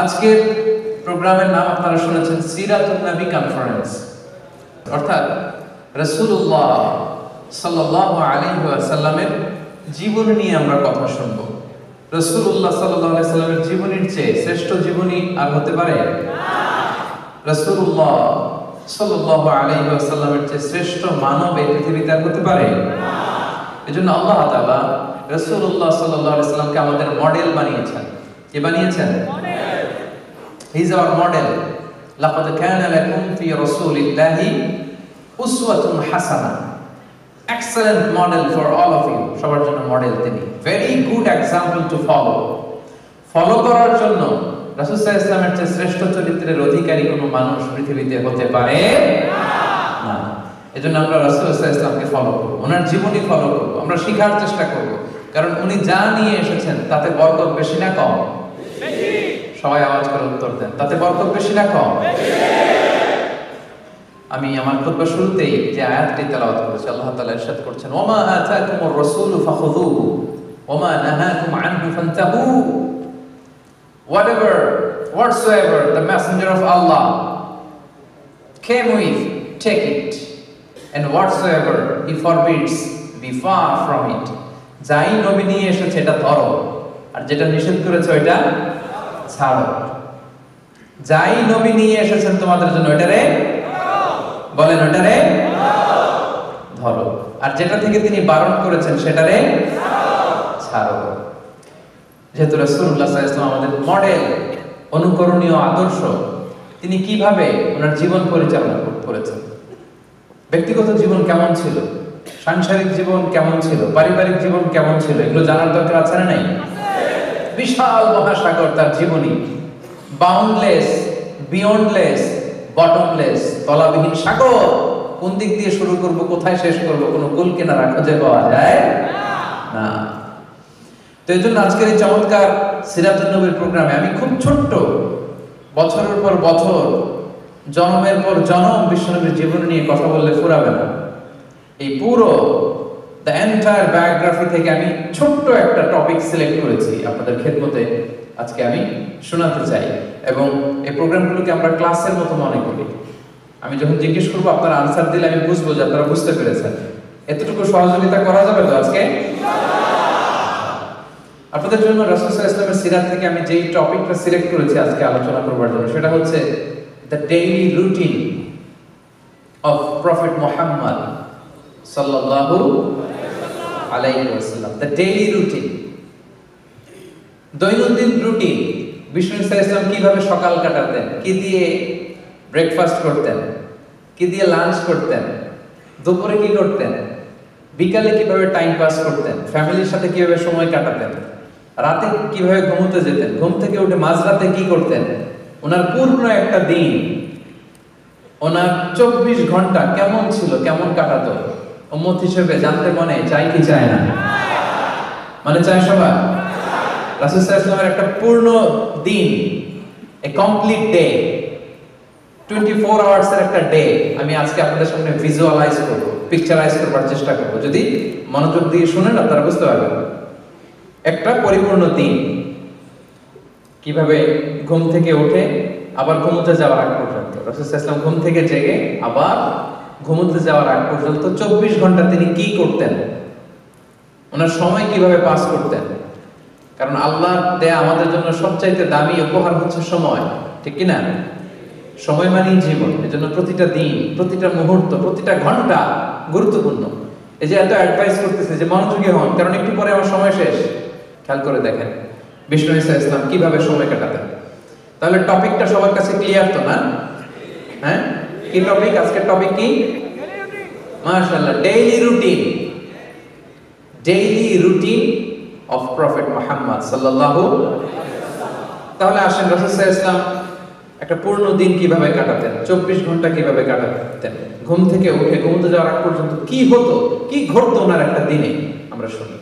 আজকের প্রোগ্রামের নাম আপনারা শুনেছেন সিরাতুন নবী কনফারেন্স, অর্থাৎ রাসূলুল্লাহ সাল্লাল্লাহু আলাইহি ওয়াসাল্লামের জীবনী নিয়ে আমরা কথা শুনব। রাসূলুল্লাহ সাল্লাল্লাহু আলাইহি ওয়াসাল্লামের জীবনীর চেয়ে শ্রেষ্ঠ জীবনী আর হতে পারে না। রাসূলুল্লাহ সাল্লাল্লাহু আলাইহি ওয়াসাল্লামের চেয়ে শ্রেষ্ঠ মানব এই পৃথিবীতে আর হতে পারে না। এজন্য আল্লাহ তাআলা রাসূলুল্লাহ সাল্লাল্লাহু আলাইহি ওয়াসাল্লামকে আমাদের মডেল বানিয়েছেন। কে বানিয়েছেন? He is our model. لقد كان لكم في رسول الله أسوة حسنة. Excellent model for all of you. সবার জন্য মডেল তিনি। Very good example to follow. Follow করার জন্য রাসূল সাল্লাল্লাহু আলাইহি ওয়াসাল্লামের চেয়ে শ্রেষ্ঠ চরিত্রের অধিকারী কোনো মানুষ পৃথিবীতে হতে পারে না। এজন্য আমরা রাসূল সাল্লাল্লাহু আলাইহি ওয়াসাল্লামকে ফলো করব, ওনার জীবনী ফলো করব, আমরা শেখার চেষ্টা করব, কারণ উনি যা নিয়ে এসেছেন তাতে বরকত বেশি না কম? বেশি। সবাই আওয়াজ করে উত্তর দেন, তাতে বরকত বেশি না কম? বেশি। আমি আমার খুতবা শুরুতেই যে আয়াতটি তেলাওয়াত করেছি, আল্লাহ তাআলা ইরশাদ করছেন, ওমা আতাকুমুর রাসূলু ফাখুযুহু ওমা নাহাকুম আনহু ফান্তাহু। Whatsoever the messenger of Allah came with, take it, and whatsoever he forbids, be far from it. যাই নবী নিয়ে এসেছে এটা ধরো, আর যেটা নিষেধ করেছে ওইটা ছাড়ো। যাই নবী নিয়ে এসেছেন তোমাদের জন্য ওইটারে বলেন, ওইটারে ধরো, আর যেটা থেকে তিনি বারণ করেছেন সেটারে ছাড়ো। যেহেতু রাসূলুল্লাহ সাল্লাল্লাহু আলাইহি ওয়াসাল্লাম আমাদের মডেল, অনুকরণীয় আদর্শ, তিনি কিভাবে ওনার জীবন পরিচালনা করেছেন, ব্যক্তিগত জীবন কেমন ছিল, সাংসারিক জীবন কেমন ছিল, পারিবারিক জীবন কেমন ছিল, এগুলো জানার দরকার আছে না নাই? বিশাল মহাসাগর তার জীবনী, বাউন্ডলেস, বিয়ন্ডলেস, বটমলেস, তলাবিহীন সাগর। কোন দিক দিয়ে শুরু করব, কোথায় শেষ করব, কোনো কুল কিনারা খুঁজে পাওয়া যায় না। তো এই জন্য আজকের এই চমৎকার সিরাতুন নবীর প্রোগ্রামে আমি খুব ছোট্ট, বছরের পর বছর, জন্মের পর জন্ম বিশ্বনবীর জীবনী নিয়ে কথা বললে ফুরাবে না। এই পুরো দ্য এন্টায়ার বায়োগ্রাফি থেকে আমি ছোট্ট একটা টপিক সিলেক্ট করেছি আপনাদের খেদমতে আজকে আমি শোনাতে চাই, এবং এই প্রোগ্রামগুলোকে আমরা ক্লাসের মতো মনে করি। আমি যখন জিজ্ঞেস করবো আপনারা আনসার দিলে আমি বুঝবো যে আপনারা বুঝতে পেরেছেন। এতটুকু সহযোগিতা করা যাবে তো আজকে? আপনাদের জন্য রাসূল সাল্লাল্লাহু আলাইহি ওয়াসাল্লামের সিরাত থেকে আমি যেই টপিকটা সিলেক্ট করেছি আজকে আলোচনা করবার জন্য, সেটা হচ্ছে the daily routine of prophet Muhammad সাল্লাল্লাহু আলাইহি ওয়াসাল্লাম। দ্য ডেইলি রুটিন, দৈনন্দিন রুটিন। বিষ্ণু সাল্লাল্লাহু আলাইহি ওয়াসাল্লাম কিভাবে সকাল কাটাতেন, কি দিয়ে ব্রেকফাস্ট করতেন, কি দিয়ে লাঞ্চ করতেন, দুপুরে কি করতেন, বিকালে কিভাবে টাইম পাস করতেন, ফ্যামিলির সাথে কিভাবে সময় কাটাতেন, রাতে কিভাবে ঘুমোতে যেতেন, ঘুম থেকে উঠে মাঝরাতে কি করতেন, ওনার পূর্ণ একটা দিন, ওনার 24 ঘন্টা কেমন ছিল, কেমন কাটাতো, উম্মত হিসেবে জানতে মনে চাই কি চায় না? মানে চাই সবাই? রাসূল সাল্লাল্লাহু আলাইহি ওয়াসাল্লামের একটা পূর্ণ দিন, এ কমপ্লিট ডে, 24 আওয়ার্স এর একটা ডে আমি আজকে আপনাদের সামনে ভিজুয়ালাইজ করব, পিকচারাইজ করবার চেষ্টা করব। যদি মনোযোগ দিয়ে শুনেন আপনারা বুঝতে পারবেন একটা পরিপূর্ণ দিন কিভাবে ঘুম থেকে উঠে আবার ঘুমোতে যাওয়ার আগ পর্যন্ত, রাসূল সাল্লাল্লাহু আলাইহি ওয়াসাল্লাম ঘুম থেকে জেগে আবার ঘুমোতে যাওয়ার আগ পর্যন্ত 24 ঘন্টা তিনি কি করতেন, ওনার সময় কিভাবে পাস করতেন। কারণ আল্লাহ দেয়া আমাদের জন্য সবচাইতে দামি উপহার হচ্ছে সময়, ঠিক কি না? সময় মানেই জীবন। এজন্য প্রতিটা দিন, প্রতিটা মুহূর্ত, প্রতিটা ঘন্টা গুরুত্বপূর্ণ। এই যে এত অ্যাডভাইস করতেছে যে মনোযোগী হন, কারণ একটু পরে আমার সময় শেষ। খেয়াল করে দেখেন বিষ্ণু সাল্লাল্লাহু আলাইহি ওয়াসাল্লাম কিভাবে সময় কাটাতেন। তাহলে টপিকটা সবার কাছে ক্লিয়ার তো না? হ্যাঁ, কি টপিক আজকের টপিক? কি? মাশাআল্লাহ, daily routine. Daily routine of prophet Muhammad সাল্লাল্লাহু আলাইহি ওয়াসাল্লাম। তাহলে আসেন রাসূল সাল্লাল্লাহু আলাইহি ওয়াসাল্লাম একটা পূর্ণ দিন কিভাবে কাটাতেন, 24 ঘন্টা কিভাবে কাটাতেন, ঘুম থেকে উঠে ঘুমোতে যাওয়ার আগ পর্যন্ত কি হতো, কি ঘটতো ওনার একটা দিনে, আমরা শুনি।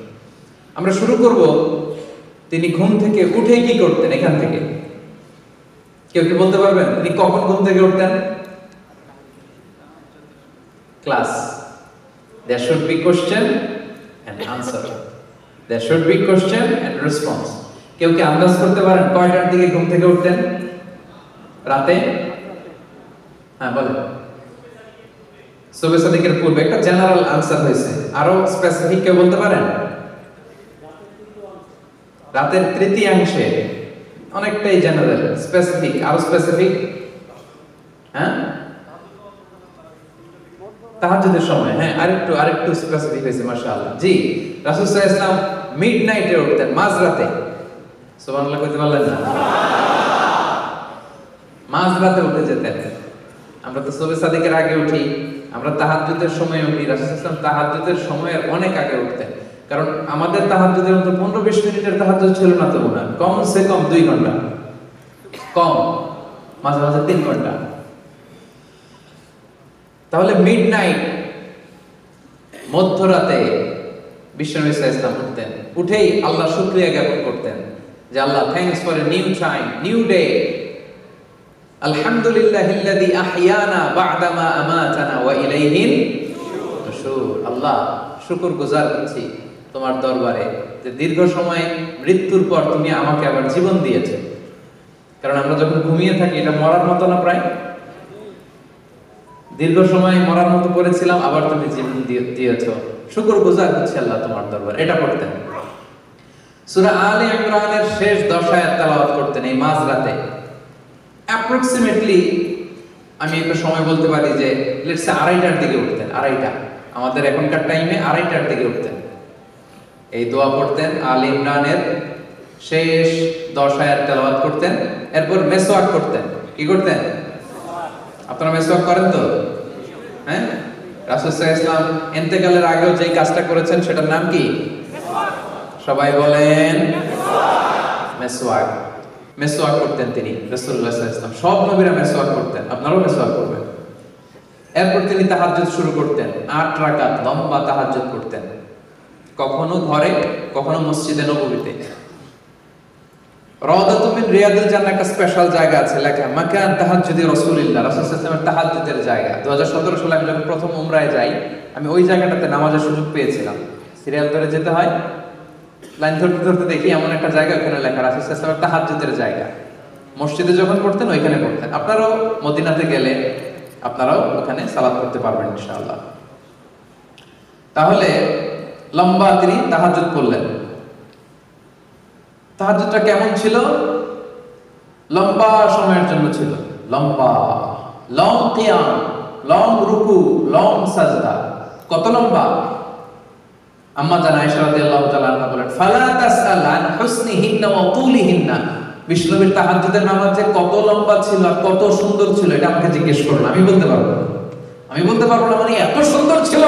আমরা শুরু করব তিনি ঘুম থেকে উঠে কি করতেন। এখান থেকে কেউ কি বলতে পারবেন তিনি কখন ঘুম থেকে উঠতেন? Class, there should be question and answer, there should be question and response. কেউ কি আন্দাজ করতে পারেন কয়টার দিকে ঘুম থেকে উঠতেন রাতে? হ্যাঁ বলেন। সুবহ সাদিকের পূর্বে। একটা জেনারেল আনসার হয়েছে, আরো স্পেসিফিক কেউ বলতে পারেন? রাতের তৃতীয়াংশে। অনেকটাই জেনারেল, স্পেসিফিক আরো স্পেসিফিক। হ্যাঁ, তাহাজ্জুদের সময়। হ্যাঁ, আরেকটু স্পেসিফিক হয়েছে মাশাআল্লাহ। জি, রাসূল সাল্লাল্লাহু আলাইহি ওয়াসাল্লাম মিডনাইটে উঠতেন, মাঝরাতে। সুবহানাল্লাহ কইতে পারলেন না? মাঝরাতে উঠে যেতেন। আমরা তো সুবহ সাদিকের আগে উঠি, আমরা তাহাজ্জুদের সময় উঠি। রাসূল সাল্লাল্লাহু আলাইহি ওয়াসাল্লাম তাহাজ্জুদের সময়ের অনেক আগে উঠতেন, কারণ আমাদের তাহাজ্জুদের মতো 15-20 মিনিটের তাহাজ্জুদ ছিল না তো না, কমসে কম 2 ঘন্টা, কম মাঝে মাঝে 3 ঘন্টা। তাহলে মিডনাইট, মধ্যরাতে বিশ্বনবী সাল্লাল্লাহু আলাইহি ওয়াসাল্লাম উঠতেন। উঠেই আল্লাহ শুকরিয়া জ্ঞাপন করতেন যে আল্লাহ, thanks for a new time, new day. আলহামদুলিল্লাহিল্লাযী আহইয়ানা বা'দা মা আমাতানা ওয়া ইলাইহিন নুশুর। আল্লাহ, শুকরগুজার হচ্ছি তোমার দরবারে যে দীর্ঘ সময় মৃত্যুর পর তুমি আমাকে আবার জীবন দিয়েছো। কারণ আমরা যখন ঘুমিয়ে থাকি এটা মরার মতো না, প্রায় দীর্ঘ সময় মরার মতো পড়েছিলাম, আবার তুমি জীবন দিয়েছো, শুকরগুজার হচ্ছে আল্লাহ তোমার দরবারে। এটা পড়তেন। সূরা আলে ইমরানের শেষ 10 আয়াত তেলাওয়াত করতেন এই মাঝরাতে। অ্যাপ্রক্সিমেটলি আমি একটা সময় বলতে পারি যে লেটস সে 2:30টার দিকে উঠতেন। 2:30, আমাদের এখনকার টাইমে 2:30টার দিকে উঠতেন। এই দোয়া পড়তেন, আলে ইমরানের শেষ 10 আয়াত তেলাওয়াত করতেন। এরপর মেসওয়াক করতেন। কি করতেন? আপনারা মেসওয়াক করেন তো? হ্যাঁ, রাসূল সাল্লাল্লাহু আলাইহি ওয়াসাল্লাম ইন্তেকালের আগেও যে কাজটা করেছেন সেটার নাম কি? সবাই বলেন মেসওয়াক। মেসওয়াক করতেন তিনি, রাসূলুল্লাহ সাল্লাল্লাহু আলাইহি ওয়াসাল্লাম। সব নবীরা মেসওয়াক করতেন, আপনারাও মেসওয়াক করবেন। এরপর তিনি তাহাজ্জুদ শুরু করতেন। 8 রাকাত লম্বা তাহাজ্জুদ করতেন, কখনো ঘরে, কখনো মসজিদে নববীতে। রাওদাতুম মিন রিয়াদিল জান্নাহ একটা স্পেশাল জায়গা আছে লেখা, মাকান তাহাজ্জুদি রাসূলুল্লাহ, রাসূল সাল্লাল্লাহু আলাইহি ওয়াসাল্লামের তাহাজ্জুদের জায়গা। 2017 সালে আমি যখন প্রথম উমরায় যাই, আমি ওই জায়গাটাতে নামাজের সুযোগ পেয়েছিলাম। সিরিয়াল ধরে যেতে হয়, লাইন ধরতে ধরতে দেখি এমন একটা জায়গা, ওখানে লেখা রাসূল সাল্লাল্লাহু আলাইহি ওয়াসাল্লামের তাহাজ্জুদের জায়গা। মসজিদে যখন পড়তেন ওইখানে পড়তেন। আপনারাও মদিনাতে গেলে আপনারাও ওখানে সালাত করতে পারবেন ইনশাআল্লাহ। তাহলে লম্বা তিনি তাহাজ্জুদ করলেন। তাহাজ্জুদটা কেমন ছিল? লম্বা সময়ের জন্য ছিল, লম্বা, লং কিয়াম, লং রুকু, লং সাজদা। কত লম্বা? আম্মা জান আয়েশা রাদিয়াল্লাহু তাআলা আনহা বলেন, ফালা তাসআল আন হুসনিহিন্না ওয়া তুলিহিন্না। বিষ্ণুবীর তাহাজ্জুদের নামাজ যে কত লম্বা ছিল আর কত সুন্দর ছিল এটা আমাকে জিজ্ঞেস করুন, আমি বলতে পারবো না। আমি বলতে পারবো না মানে এত সুন্দর ছিল,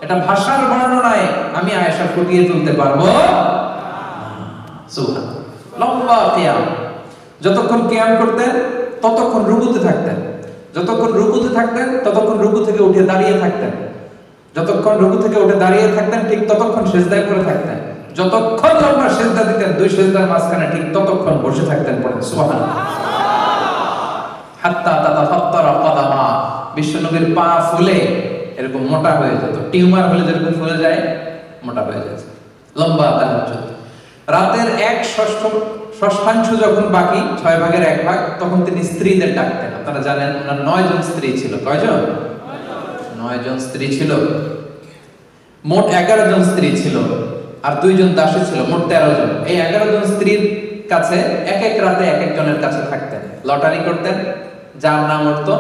এটা ভাষার বর্ণনায় আমি আয়েশা ফুটিয়ে তুলতে পারবো। সুবহানাল্লাহ, লম্বা কিয়াম। যতক্ষণ কিয়াম করতেন ততক্ষণ রুকুতে থাকতেন, যতক্ষণ রুকুতে থাকতেন ততক্ষণ রুকু থেকে উঠে দাঁড়িয়ে থাকতেন, যতক্ষণ রুকু থেকে উঠে দাঁড়িয়ে থাকতেন ঠিক ততক্ষণ সিজদায় করে থাকতেন, যতক্ষণ লম্বা সিজদা দিতেন 2 সিজদার মাঝখানে ঠিক ততক্ষণ বসে থাকতেন। পড়েন সুবহানাল্লাহ। হাত্তা তাতাফাত্তারা কদামা, বিশ্বনবীর পা ফুলে এরকম মোটা হয়ে যেত, টিউমার হলে যেরকম ফুলে যায় মোটা হয়ে যেত। লম্বা তাহাজ্জুদ। রাতের 1/6 যখন বাকি, 6 ভাগের 1 ভাগ, তখন তিনি স্ত্রীদের ডাকতেন। আপনারা জানেন ওনার 9 জন স্ত্রী ছিল। কয়জন? 9 জন স্ত্রী ছিল। মোট 11 জন স্ত্রী ছিল আর 2 জন দাসী ছিল, মোট 13 জন। এই 11 জন স্ত্রীর কাছে এক এক রাতে এক একজনের কাছে থাকতেন, লটারি করতেন, যার নাম উঠতো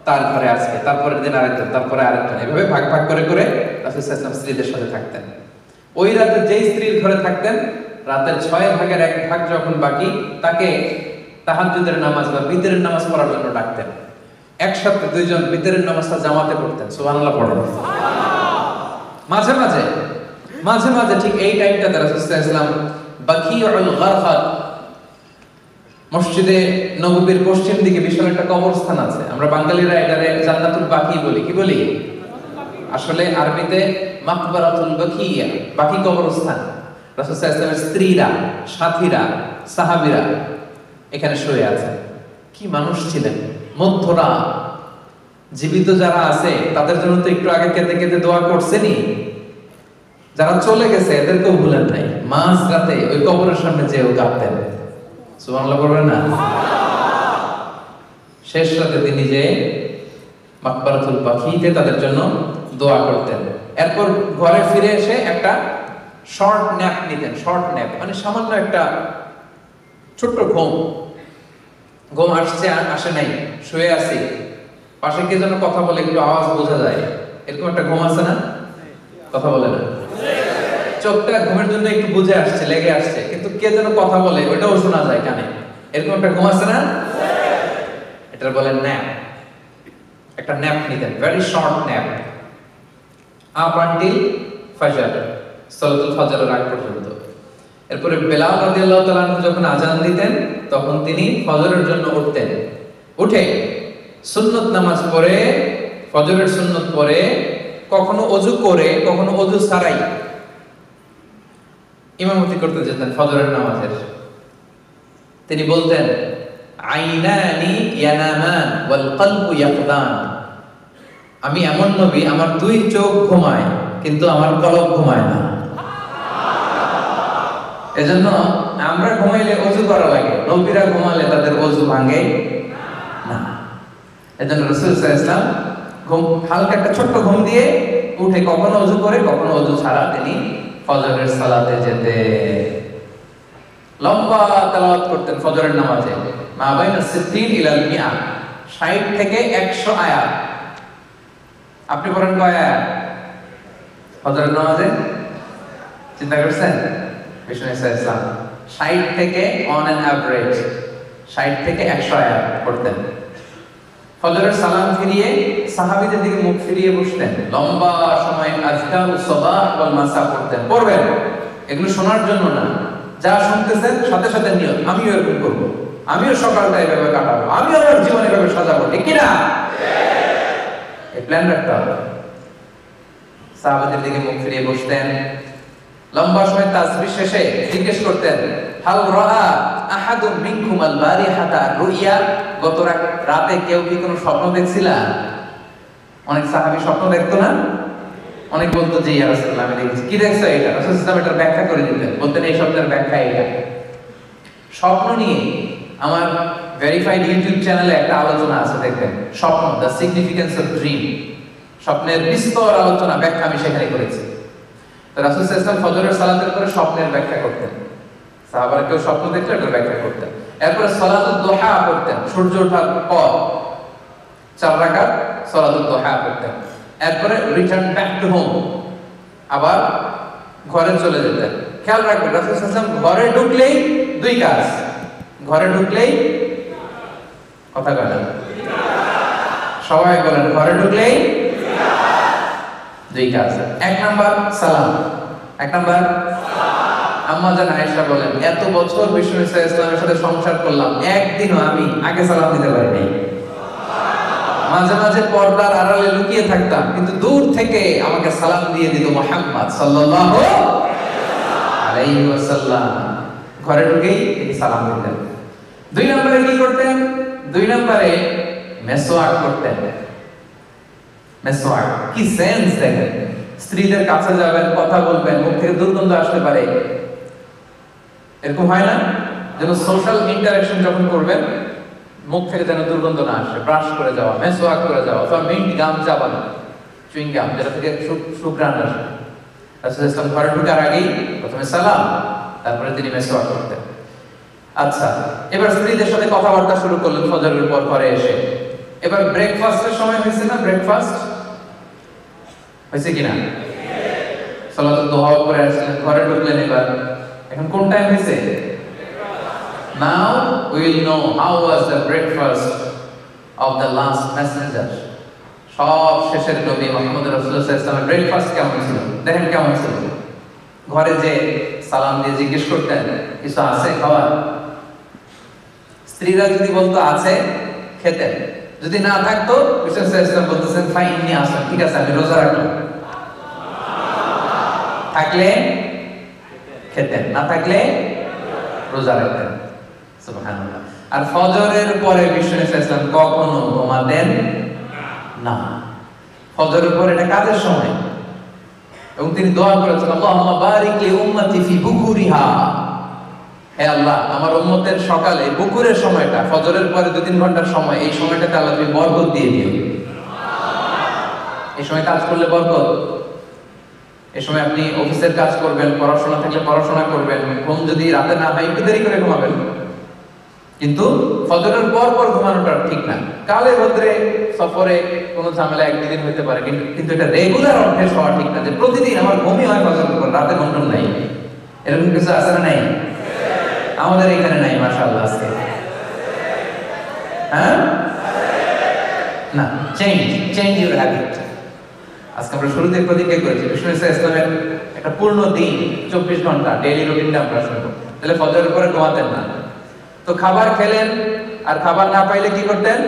তার ঘরে আজকে, তারপরের দিন আরেকজন, তারপরে আরেকজন, এভাবে ভাগ ভাগ করে করে রাসূল সাল্লাল্লাহু আলাইহি ওয়াসাল্লাম স্ত্রীদের সাথে থাকতেন। ওই রাতে যেই স্ত্রীর ঘরে থাকতেন, রাতের 6 ভাগের 1 ভাগ যখন বাকি, তাকে তাহাজ্জুদের নামাজ বা বিতরের নামাজ পড়ার জন্য ডাকতেন। একসাথে 2 জন বিতরের নামাজটা জামাতে পড়তেন। সুবহানাল্লাহ পড়েন। মাঝে মাঝে মাঝে মাঝে ঠিক এই টাইমটাতে রাসূল সাল্লাল্লাহু আলাইহি ওয়াসাল্লাম বাকিউল গারফাত, মসজিদে নববীর পশ্চিম দিকে বিশাল একটা কবরস্থান আছে, আমরা বাঙালিরা এটারে জান্নাতুল বাকি বলি। কি বলি? আসলে আরবিতে মাকবারাতুল বাকিয়া, বাকি কবরস্থান। রাসূল সাল্লাল্লাহু আলাইহি ওয়াসাল্লামের স্ত্রীরা, সাথীরা, সাহাবীরা এখানে শুয়ে আছে। কি মানুষ ছিলেন! মধ্যরা জীবিত যারা আছে তাদের জন্য তো একটু আগে কেঁদে কেঁদে দোয়া করছেনই, যারা চলে গেছে এদেরকেও ভুলেন নাই। মাঝ রাতে ওই কবরের সামনে যেও কাঁদতেন। সুবহানাল্লাহ বলবেন না? শেষ রাতে তিনি যে মাকবারাতুল বাকিতে তাদের জন্য দোয়া করতেন। এরপর ঘরে ফিরে এসে একটা শর্ট ন্যাপ নিতেন। শর্ট ন্যাপ মানে সামান্য একটা ছোট্ট ঘুম আসছে আসে নাই, শুয়ে আছি, পাশে কে যেন কথা বলে, একটু আওয়াজ বোঝা যায়, এরকম একটা ঘুম আছে না? কথা বলে না, চোখটা ঘুমের জন্য একটু বুঝে আসছে, লেগে আসছে, কিন্তু কে যেন কথা বলে ওইটাও শোনা যায় কানে, এরকম একটা ঘুম আছে না? এটা বলেন ন্যাপ। একটা ন্যাপ নিতেন, very short nap, up until ফজর, সালাতুল ফজরের আগ পর্যন্ত। এরপরে বেলাল রাদিয়াল্লাহু তাআলা যখন আজান দিতেন তখন তিনি ফজরের জন্য উঠতেন। উঠে সুন্নত নামাজ পড়ে, ফজরের সুন্নত পড়ে, কখনো ওযু করে, কখনো ওযু ছাড়াই ইমামতি করতে যেতেন ফজরের নামাজের। তিনি বলতেন, আইনানি ইয়ানামান ওয়াল কলবু ইয়াকদান। আমি এমন নবী, আমার দুই চোখ ঘুমায় কিন্তু আমার কলব ঘুমায় না। এজন্য আমরা ঘুমাইলে ওযু করা লাগে, নবীরা ঘুমালে তাদের ওযু ভাঙে না। এজন্য রাসূল সাল্লাল্লাহু আলাইহি ওয়াসাল্লাম হালকা একটা ছোট্ট ঘুম দিয়ে উঠে কখনো ওযু করে, কখনো ওযু ছাড়া তিনি ফজরের সালাতে যেতে। লম্বা তেলাওয়াত করতেন ফজরের নামাজে, মা বাইনা 60 ইলাল 100, 60 থেকে 100 আয়াত। আপনি পড়েন কয় আয়াত ফজরের নামাজে? চিন্তা করছেন? বিষ্ণু ইসলাম 60 থেকে অন অ্যান অ্যাভারেজ 60 থেকে 100 আয়াত পড়তেন। ফজরের সালাম ফিরিয়ে সাহাবীদের দিকে মুখ ফিরিয়ে বসতেন, লম্বা সময় আজকারুস সাবাহ ওয়াল মাসা পড়তেন। পড়বেন এগুলো শোনার জন্য না, যা শুনতেছেন সাথে সাথে নিয়ত, আমিও এরকম করব, আমিও সকালটা এভাবে কাটাবো, আমিও আমার জীবন এভাবে সাজাবো, ঠিক কি না? এই প্ল্যান রাখতে হবে। সাহাবাদের দিকে মুখ ফিরিয়ে বসতেন, লম্বা সময় তাসবিহ শেষে জিজ্ঞেস করতেন, হাল রাআ আহাদুম মিনকুম আল বারিহাতা রুইয়া। গত রাতে কেউ কি কোনো স্বপ্ন দেখছিলা? অনেক সাহাবী স্বপ্ন দেখতো না? অনেক বলতো যে ইয়া রাসূলুল্লাহ আমি দেখেছি। কি দেখছো এটা? রাসূলুল্লাহ এটার ব্যাখ্যা করে দিতেন, বলতেন এই শব্দের ব্যাখ্যা এটা। স্বপ্ন নিয়ে আমার ভেরিফাইড ইউটিউব চ্যানেলে একটা আলোচনা আছে, দেখবেন, স্বপ্ন, দ্য সিগনিফিকেন্স অফ ড্রিম। স্বপ্নের বিস্তর আলোচনা, ব্যাখ্যা আমি সেখানে করেছি। তো রাসূল সাল্লাল্লাহু আলাইহি ওয়াসাল্লাম ফজরের সালাতের পরে স্বপ্নের ব্যাখ্যা করতেন। সাহাবারা কেউ স্বপ্ন দেখলে এটার ব্যাখ্যা করতেন। এরপরে সালাতুদ দুহা পড়তেন, সূর্য ওঠার পর 4 রাকাত সালাতুদ দুহা পড়তেন। এরপরে রিটার্ন ব্যাক টু হোম, আবার ঘরে চলে যেতেন। খেয়াল রাখবেন রাসূল সাল্লাল্লাহু আলাইহি ওয়াসাল্লাম ঘরে ঢুকলেই দুই কাজ, ঘরে ঢুকলেই কথা বলেন, সবাই বলেন, ঘরে ঢুকলেই দুই কাজ। 1 নাম্বার সালাম, 1 নাম্বার আম্মা জান আয়েশা বলেন, এত বছর বিষ্ণু ইসলামের সাথে সংসার করলাম, একদিনও আমি আগে সালাম দিতে পারিনি। মাঝে মাঝে পর্দার আড়ালে লুকিয়ে থাকতাম, কিন্তু দূর থেকে আমাকে সালাম দিয়ে দিত মুহাম্মদ সাল্লাল্লাহু আলাইহি ওয়াসাল্লাম। ঘরে ঢুকেই তিনি সালাম দিতেন। 2 নম্বরে কি করতেন? 2 নম্বরে মেসওয়াক করতেন। মেসওয়াক কি সেন্স দেখেন, স্ত্রীদের কাছে যাবেন, কথা বলবেন, মুখ থেকে দুর্গন্ধ আসতে পারে, এরকম হয় না? যেন সোশ্যাল ইন্টারঅ্যাকশন যখন করবেন মুখ থেকে যেন দুর্গন্ধ না আসে, ব্রাশ করে যাওয়া, মেসওয়াক করে যাওয়া, অথবা মিন্ট গাম চাবানো, চুইং গাম, যেটা থেকে সুঘ্রাণ আসে। রাসূল ইসলাম ঘরে ঢোকার আগেই প্রথমে সালাম, তারপরে তিনি মেসওয়াক করতেন। আচ্ছা, এবার স্ত্রীদের সাথে কথাবার্তা শুরু করলেন ফজরের পর ঘরে এসে। এবার ব্রেকফাস্টের সময় হয়েছে না? ব্রেকফাস্ট হয়েছে কিনা? সালাতুদ দুহা করে আসলেন, ঘরে ঢুকলেন। এবার এখন কোন টাইম হয়েছে? Now we will know how was the breakfast of the last messenger. সব শেষের নবী মুহাম্মদ রাসূলুল্লাহ সাল্লাল্লাহু আলাইহি ওয়াসাল্লামের ব্রেকফাস্ট কেমন ছিল দেখেন, কেমন ছিল। ঘরে যে সালাম দিয়ে জিজ্ঞেস করতেন, কিছু আছে খাওয়ার? স্ত্রীরা যদি বলতো আছে, খেতেন। যদি না থাকতো রাসূল সাল্লাল্লাহু আলাইহি ওয়াসাল্লাম বলতেছেন ফাইন্নি আসেন, ঠিক আছে আমি রোজা রাখলাম। থাকলে খেতেন, না থাকলে রোজা রাখতেন। সুবহানাল্লাহ। আর ফজরের পরে বিষ্ণু সাল্লাল্লাহু আলাইহি ওয়াসাল্লাম কখনো ঘুমাতেন না। ফজরের পরে এটা কাজের সময়, এবং তিনি দোয়া করেছেন, আল্লাহুম্মা বারিক লি উম্মতি ফি বুকুরিহা, হে আল্লাহ আমার উম্মতের সকালে বুকুরের সময়টা, ফজরের পরে 2-3 ঘন্টার সময়, এই সময়টাতে আল্লাহ তুমি বরকত দিয়ে দিও। এই সময় কাজ করলে বরকত। এই সময় আপনি অফিসের কাজ করবেন, পড়াশোনা থাকলে পড়াশোনা করবেন, ঘুম যদি রাতে না হয় একটু দেরি করে ঘুমাবেন, কিন্তু ফজরের পর পর ঘুমানোটা ঠিক না। কালে ভদ্রে সফরে কোনো ঝামেলা একদিন হইতে পারে, কিন্তু এটা রেগুলার অভ্যাস হওয়া ঠিক না, যে প্রতিদিন আমার ঘুমই হয় ফজরের পর, রাতে ঘুম নাই। এরকম কিছু আছে না? নাই? আমাদের এখানে নাই, মাশাআল্লাহ আছে। হ্যাঁ, না, চেঞ্জ ইউর হ্যাবিট। আজকে আমরা শুরুতে প্রতিজ্ঞা করেছি বিষ্ণু ইসলামের একটা পূর্ণ দিন 24 ঘন্টা ডেইলি রুটিনটা আমরা শুনবো। তাহলে ফজরের পরে ঘুমাতেন না, তো খাবার খেলেন, আর খাবার না পাইলে কি করতেন?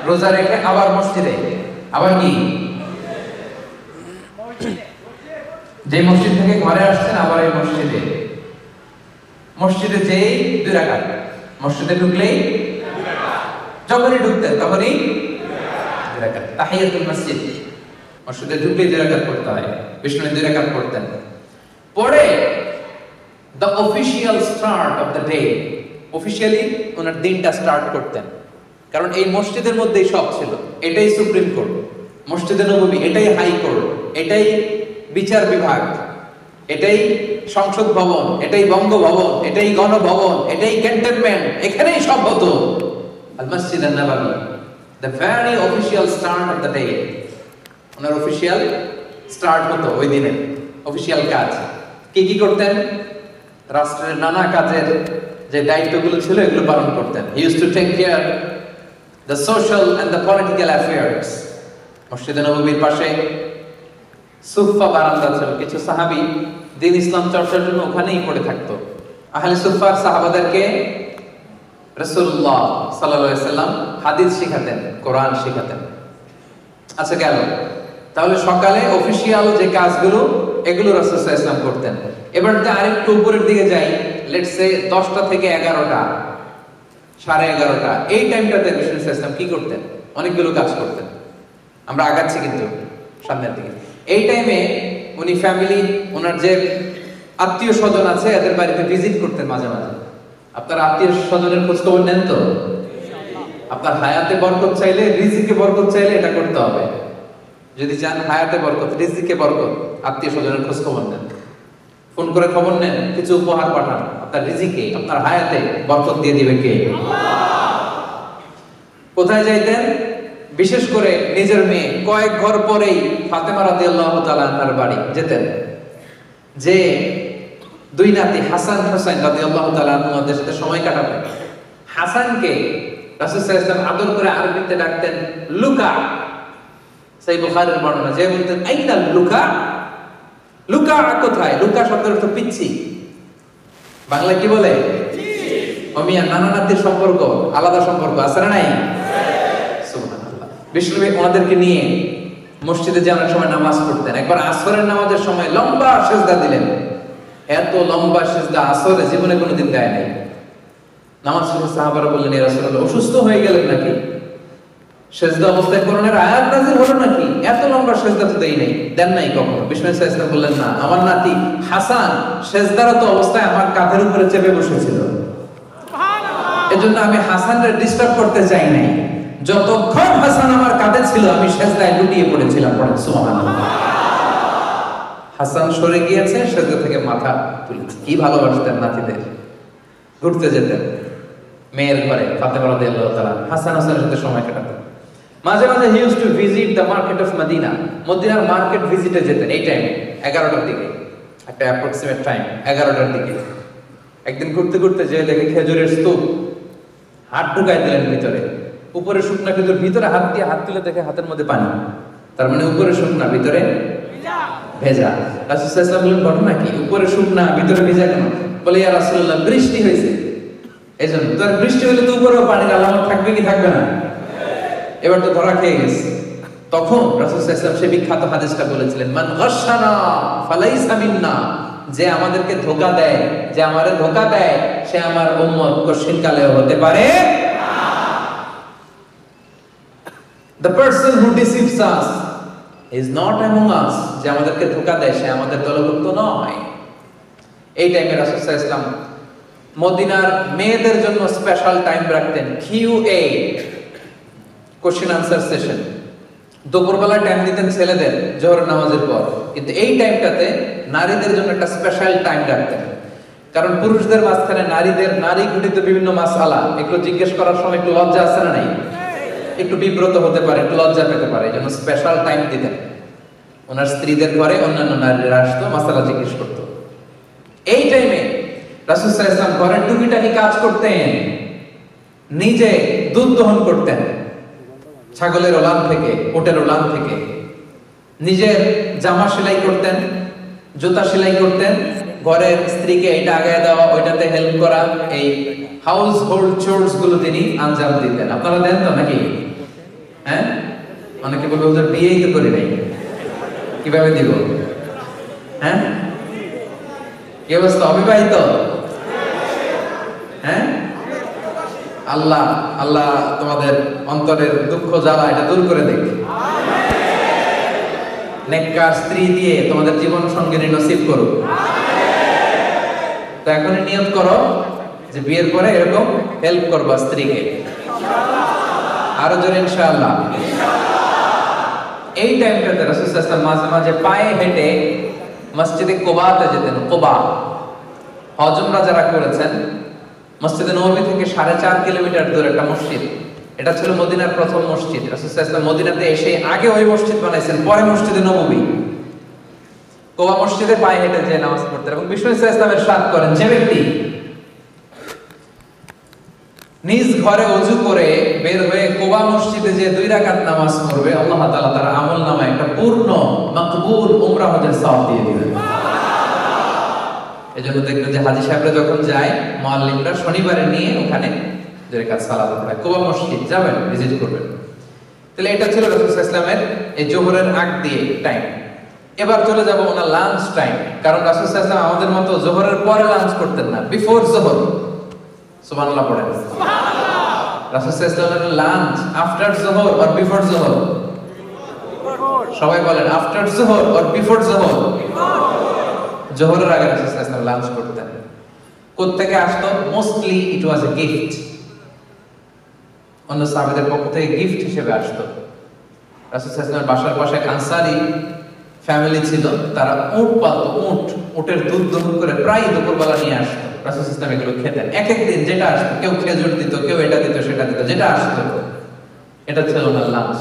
রোজা রেখে আবার মসজিদে, আবার কি যে মসজিদ থেকে ঘরে আসছেন আবার এই মসজিদে যেই 2 রাকাত, মসজিদে ঢুকলেই, যখনই ঢুকতেন তখনই 2 রাকাত তাহিয়াতুল মসজিদ, মসজিদে ঢুকলেই 2 রাকাত পড়তে হয়। বিষ্ণু 2 রাকাত পড়তেন। পরে the official start of the day, officially ওনার দিনটা স্টার্ট করতেন, কারণ এই মসজিদের মধ্যেই সব ছিল। এটাই সুপ্রিম কোর্ট, মসজিদে নববী এটাই হাই কোর্ট, এটাই বিচার বিভাগ, এটাই সংসদ ভবন, এটাই বঙ্গভবন, এটাই গণভবন, এটাই ক্যান্টনমেন্ট, এখানেই সব হতো। আল মসজিদ আন-নববী, the very official start of the day, owner official start হতো ওই দিনে। অফিশিয়াল কাজ কি করতেন? রাষ্ট্রের নানা কাজের যে দায়িত্বগুলো ছিল এগুলো পালন করতেন। He used to take care the social and the political affairs. মসজিদে নববীর পাশে সুফা বারান্দা ছিল, কিছু সাহাবী দ্বীন ইসলাম চর্চার জন্য ওখানেই পড়ে থাকতো। আহলে সুফার সাহাবাদেরকে রাসূলুল্লাহ সাল্লাল্লাহু আলাইহি সাল্লাম হাদিস শিখাতেন, কোরআন শিখাতেন। আচ্ছা গেল, তাহলে সকালে অফিশিয়াল যে কাজগুলো এগুলো রাসূল সাল্লাল্লাহু আলাইহি সাল্লাম করতেন। এবার যদি আরেকটু উপরের দিকে যাই, লেটস সে 10টা থেকে 11টা, 11:30, এই টাইমটাতে রাসূল সাল্লাল্লাহু আলাইহি সাল্লাম কি করতেন? অনেকগুলো কাজ করতেন। আমরা আগাচ্ছি কিন্তু সামনের দিকে। এই টাইমে উনি ফ্যামিলি, ওনার যে আত্মীয় স্বজন আছে এদের বাড়িতে ভিজিট করতেন মাঝে মাঝে। আপনার আত্মীয় স্বজনের খোঁজ খবর নেন তো? আপনার হায়াতে বরকত চাইলে, রিজিকে বরকত চাইলে এটা করতে হবে। যদি চান হায়াতে বরকত, রিজিকে বরকত, আত্মীয় স্বজনের খোঁজ খবর নেন, ফোন করে খবর নেন, কিছু উপহার পাঠান। আপনার রিজিকে, আপনার হায়াতে বরকত দিয়ে দিবে কে? কোথায় যাইতেন? বিশেষ করে নিজের মেয়ে কয়েক ঘর পরেই ফাতেমা রাদিয়াল্লাহু তাআলা আনহার বাড়ি যেতেন, যে 2 নাতি হাসান হোসেন রাদিয়াল্লাহু তাআলা আনহুদের সাথে সময় কাটাবেন। হাসানকে রাসূল সাল্লাল্লাহু আলাইহি ওয়াসাল্লাম আদর করে আরবিতে ডাকতেন লুকা। সহিহ বুখারীর বর্ণনা, যে বলতেন আইনা লুকা, লুকা কোথায়? লুকা শব্দের অর্থ পিচ্ছি। বাংলা কি বলে? অমিয়া, নানা নাতির সম্পর্ক আলাদা সম্পর্ক আছে না নাই? সুবহানাল্লাহ। বিষ্ণুবী ওনাদেরকে নিয়ে মসজিদে যাওয়ার সময় নামাজ পড়তেন। একবার আসরের নামাজের সময় লম্বা সিজদা দিলেন। এত লম্বা সিজদা আসরে জীবনে কোনোদিন দেয় নাই। নামাজ শেষে সাহাবারা বললেন, ইয়া রাসূলুল্লাহ অসুস্থ হয়ে গেলেন নাকি? সিজদা অবস্থায় কোরআনের আয়াত নাযিল হলো নাকি? এত লম্বা সিজদা তো দেই নাই, দেন নাই কখনো। বিষ্ণু সাল্লাল্লাহু আলাইহি ওয়াসাল্লাম বললেন, না, আমার নাতি হাসান সিজদারত অবস্থায় আমার কাঁধের উপরে চেপে বসেছিল, সুবহানাল্লাহ। এজন্য আমি হাসানকে ডিস্টার্ব করতে চাই নাই। যতক্ষণ হাসান আমার কাঁধে ছিল আমি সিজদায় লুটিয়ে পড়েছিলাম। পড়েন সুবহানাল্লাহ। হাসান সরে গিয়েছে, সিজদা থেকে মাথা তুলেছে। কি ভালোবাসতেন নাতিদের। ঘুরতে যেতেন মেয়ের ঘরে, ফাতেমা রাদিয়াল্লাহু তাআলা হাসান হাসানের সাথে সময় কাটাতেন। মাঝে মাঝে he used to visit the market of Medina. মদিনার মার্কেট ভিজিটে যেতেন এই টাইমে, 11টার দিকে, একটা অ্যাপ্রক্সিমেট টাইম 11টার দিকে। একদিন ঘুরতে ঘুরতে যে দেখে খেজুরের স্তূপ, হাত ঢুকাই দিলেন ভিতরে। উপরে শুকনা খেজুর, ভিতরে হাত দিয়ে হাত তুলে দেখে হাতের মধ্যে পানি। তার মানে উপরে শুকনা, ভিতরে ভেজা। রাসূল সাল্লাল্লাহু আলাইহি ওয়াসাল্লাম বললেন, ঘটনা কি? উপরে শুকনা ভিতরে ভেজা কেন? বলে, ইয়া রাসূলুল্লাহ বৃষ্টি হয়েছে এইজন্য। তো বৃষ্টি হলে তো উপরেও পানির আলামত থাকবে কি থাকবে না? এবার তো ধরা খেয়ে গেছে। তখন রাসূল সাল্লাল্লাহু আলাইহি ওয়াসাল্লাম সে বিখ্যাত হাদিসটা বলেছিলেন, মান গাশশানা ফালাইসা মিন্না, যে আমাদেরকে ধোঁকা দেয়, যে আমারে ধোঁকা দেয়, সে আমার উম্মত কশিনকালেও হতে পারে না। The person who deceives us is not among আস, যে আমাদেরকে ধোঁকা দেয় সে আমাদের দলভুক্ত নয়। এই টাইমে রাসূল সাল্লাল্লাহু আলাইহি ওয়াসাল্লাম মদিনার মেয়েদের জন্য স্পেশাল টাইম রাখতেন, QA, কোশ্চেন আনসার সেশন। দুপুরবেলা টাইম দিতেন ছেলেদের জোহরের নামাজের পর, কিন্তু এই টাইমটাতে নারীদের জন্য একটা স্পেশাল টাইম রাখতেন। কারণ পুরুষদের মাঝখানে নারী ঘটিত বিভিন্ন মাসআলা একটু জিজ্ঞেস করার সময় একটু লজ্জা আছে না নাই, একটু বিব্রত হতে পারে, একটু লজ্জা পেতে পারে, এই জন্য স্পেশাল টাইম দিতেন। ওনার স্ত্রীদের ঘরে অন্যান্য নারীরা আসতো, মাসআলা জিজ্ঞেস করতো। এই টাইমে রাসূল সাল্লাল্লাহু আলাইহি ওয়াসাল্লাম ঘরের টুকিটাকি কাজ করতেন, নিজে দুধ দহন করতেন ছাগলের ওলান থেকে, উটের ওলান থেকে, নিজের জামা সেলাই করতেন, জুতা সেলাই করতেন, ঘরের স্ত্রীকে এটা আগায় দেওয়া, ওইটাতে হেল্প করা, এই হাউস হোল্ড চোরস গুলো তিনি আঞ্জাম দিতেন। আপনারা দেন তো নাকি? হ্যাঁ, অনেকে বলবে ওদের বিয়েই তো করি নাই, কিভাবে দিব? হ্যাঁ, কি অবস্থা, অবিবাহিত? হ্যাঁ, আল্লাহ আল্লাহ তোমাদের অন্তরের দুঃখ জ্বালা এটা দূর করে দেখ, নেককার স্ত্রী দিয়ে তোমাদের জীবন সঙ্গিনী নসিব করুক। তো এখনই নিয়ত করো যে বিয়ের পরে এরকম হেল্প করবা স্ত্রীকে, আরো জোরে ইনশাআল্লাহ। এই টাইমটাতে রাসূল সাল্লাল্লাহু আলাইহি ওয়াসাল্লাম মাঝে মাঝে পায়ে হেঁটে মসজিদে কুবাতে যেতেন। কুবা, হজ উমরা যারা করেছেন, মসজিদে নববী থেকে 4.5 কিলোমিটার দূরে একটা মসজিদ। এটা ছিল মদিনার প্রথম মসজিদ। রাসূল সাল্লাল্লাহু আলাইহি ওয়াসাল্লাম মদিনাতে এসে আগে ওই মসজিদ বানাইছেন, পরে মসজিদে নববী। কুবা মসজিদে পায়ে হেঁটে যে নামাজ পড়তেন, এবং বিষ্ণু সাল্লাল্লাহু আলাইহি ওয়াসাল্লাম ইরশাদ করেন, যে ব্যক্তি নিজ ঘরে ওযু করে বের হয়ে কুবা মসজিদে যে 2 রাকাত নামাজ পড়বে, আল্লাহ তাআলা তার আমলনামায় একটা পূর্ণ মাকবুল উমরা হজের সওয়াব দিয়ে দিবেন। এজন্য দেখবেন যে হাজী সাহেবরা যখন যায়, মুআল্লিমরা শনিবারে নিয়ে ওখানে 2 রাকাত সালাত পড়ায়। কুবা মসজিদ যাবেন, ভিজিট করবেন। তাহলে এটা ছিল রাসূল সাল্লাল্লাহু আলাইহি ওয়াসাল্লামের এই জোহরের আগ দিয়ে টাইম। এবার চলে যাব ওনার লাঞ্চ টাইম, কারণ রাসূল সাল্লাল্লাহু আলাইহি ওয়াসাল্লাম আমাদের মতো জোহরের পরে লাঞ্চ করতেন না, বিফোর জোহর। সুবহানাল্লাহ পড়েন। রাসূল সাল্লাল্লাহু আলাইহি ওয়াসাল্লামের লাঞ্চ আফটার জোহর অর বিফোর জোহর? সবাই বলেন, আফটার জোহর অর বিফোর জোহর? জোহরের আগে রাসূল সাল্লাল্লাহু আলাইহি ওয়াসাল্লাম লাঞ্চ করতেন। কোত্থেকে আসতো? Mostly it was a gift, অন্য সাহাবাদের পক্ষ থেকে গিফট হিসেবে আসতো। রাসূল সাল্লাল্লাহু আলাইহি ওয়াসাল্লামের বাসার পাশে আনসারী ফ্যামিলি ছিল, তারা উট পালতো, উটের দুধ দহন করে প্রায় দুপুরবেলা নিয়ে আসতো। রাসূল সাল্লাল্লাহু আলাইহি ওয়াসাল্লাম এগুলো খেতেন। এক এক দিন যেটা আসতো, কেউ খেজুর দিত, কেউ এটা দিত, সেটা দিত, যেটা আসতো এটা ছিল ওনার লাঞ্চ।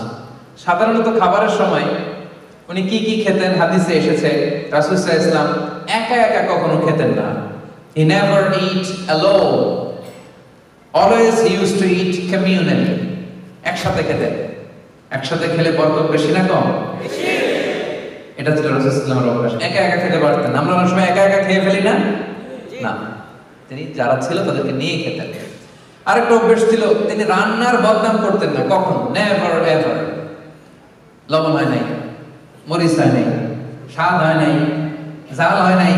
সাধারণত খাবারের সময় উনি কি কি খেতেন হাদিসে এসেছে, রাসূল সাল্লাল্লাহু আলাইহি ওয়াসাল্লাম একা একা কখনো খেতেন না। He never eat alone. Always he used to eat communally. একসাথে খেতেন। একসাথে খেলে বরকত বেশি না কম? বেশি। এটা ছিল রাসূল সাল্লাল্লাহু আলাইহি ওয়াসাল্লামের অভ্যাস। একা একা খেতে পারতেন। আমরা অনেক সময় একা একা খেয়ে ফেলি না? না, তিনি যারা ছিল তাদেরকে নিয়ে খেতেন। আরেকটা অভ্যাস ছিল, তিনি রান্নার বদনাম করতেন না কখনো, নেভার এভার। লবণ হয় নাই, মরিচ হয় নাই, স্বাদ হয় নাই, ঝাল হয় নাই,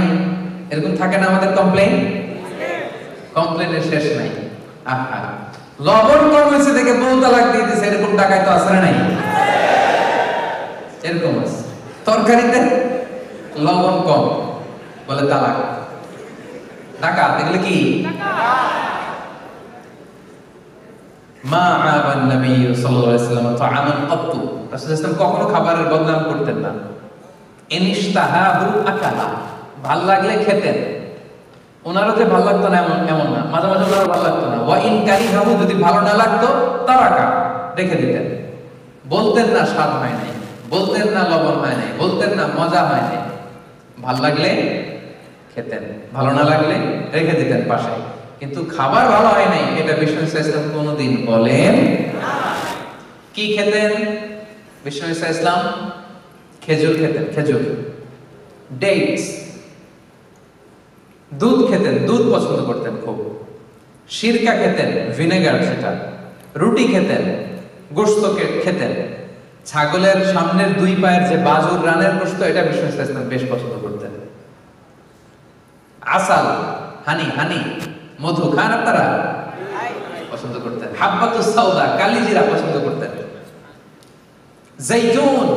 এরকম থাকে না আমাদের কমপ্লেইন? কমপ্লেইনের শেষ নাই। আহা, লবণ কম হয়েছে দেখে বউ তালাক দিয়ে দিয়েছে, এরকম টাকায় তো আসে নাই? এরকম আছে। তরকারিতে লবণ কম বলে তালাক, টাকা দেখলে কি? মা আবান নবী সাল্লাল্লাহু আলাইহি ওয়াসাল্লাম তাআমান ক্বাত্তু, রাসূল সাল্লাল্লাহু আলাইহি ওয়াসাল্লাম কখনো খাবারের বদনাম করতেন না। ইনশতাহাহু আকালা, ভাল লাগলে খেতেন। ওনারও যে ভালো লাগতো না এমন না, মাঝে মাঝে ওনারও ভালো লাগতো না। ওয়া ইন কারিহাহু, যদি ভালো না লাগতো তারাকা, রেখে দিতেন। বলতেন না স্বাদ হয় নাই, বলতেন না লবণ হয় নাই, বলতেন না মজা হয় নাই। ভাল লাগলে খেতেন, ভালো না লাগলে রেখে দিতেন পাশে। কিন্তু খাবার ভালো হয় নাই এটা বিষ্ণু সাল্লাল্লাহু আলাইহি ওয়াসাল্লাম কোনোদিন বলেন না। কি খেতেন বিষ্ণু সাল্লাল্লাহু আলাইহি ওয়াসাল্লাম? খেজুর খেতেন, খেজুর, ডেটস, দুধ খেতেন, দুধ পছন্দ করতেন খুব। সিরকা খেতেন, ভিনেগার সেটা। রুটি খেতেন, গোশত খেতেন। ছাগলের সামনের 2 পায়ের যে বাজুর রানের গোশত, এটা বিষ্ণু সাল্লাল্লাহু আলাইহি ওয়াসাল্লাম বেশ পছন্দ করতেন। আসাল, হানি, হানি, মধু খান আপনারা? পছন্দ করতেন। হাব্বাতুস সাউদা, কালিজিরা পছন্দ করতেন। জাইতুন,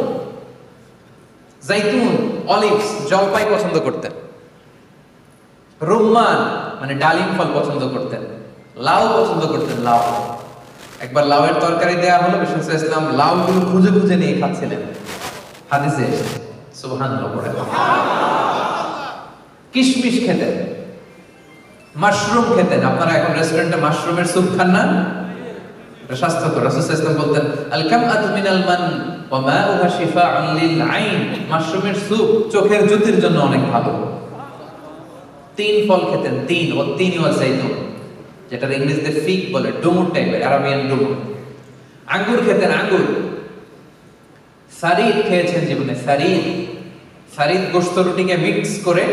জাইতুন, অলিভস, জলপাই পছন্দ করতেন। রুম্মান মানে ডালিম ফল পছন্দ করতেন। লাউ পছন্দ করতেন, লাউ। একবার লাউয়ের তরকারি দেয়া হলো, বিষ্ণু সাল্লাল্লাহু আলাইহি ওয়াসাল্লাম লাউগুলো খুঁজে খুঁজে নিয়ে খাচ্ছিলেন। হাদিসে এসেছে, সুবহানাল্লাহ পড়ে। কিশমিশ খেতেন, মাশরুম খেতেন। আপনারা এখন রেস্টুরেন্টে মাশরুমের স্যুপ খান না? এটা স্বাস্থ্যকর। রাসূল সাল্লাল্লাহু আলাইহি ওয়াসাল্লাম বলতেন, আল কামআতু মিনাল মান ওয়া মাউহা শিফাউন লিল আইন। মাশরুমের স্যুপ চোখের জ্যোতির জন্য অনেক ভালো। 3 ফল খেতেন, 3 ও 3 ওয়া জাইতুন, যেটা ইংরেজিতে ফিগ বলে, ডুমুর টাইপের, আরাবিয়ান ডুমুর। আঙ্গুর খেতেন, আঙ্গুর। সারিদ খেয়েছেন জীবনে, সারিদ। সারিদ গোশত রুটিকে মিক্স করে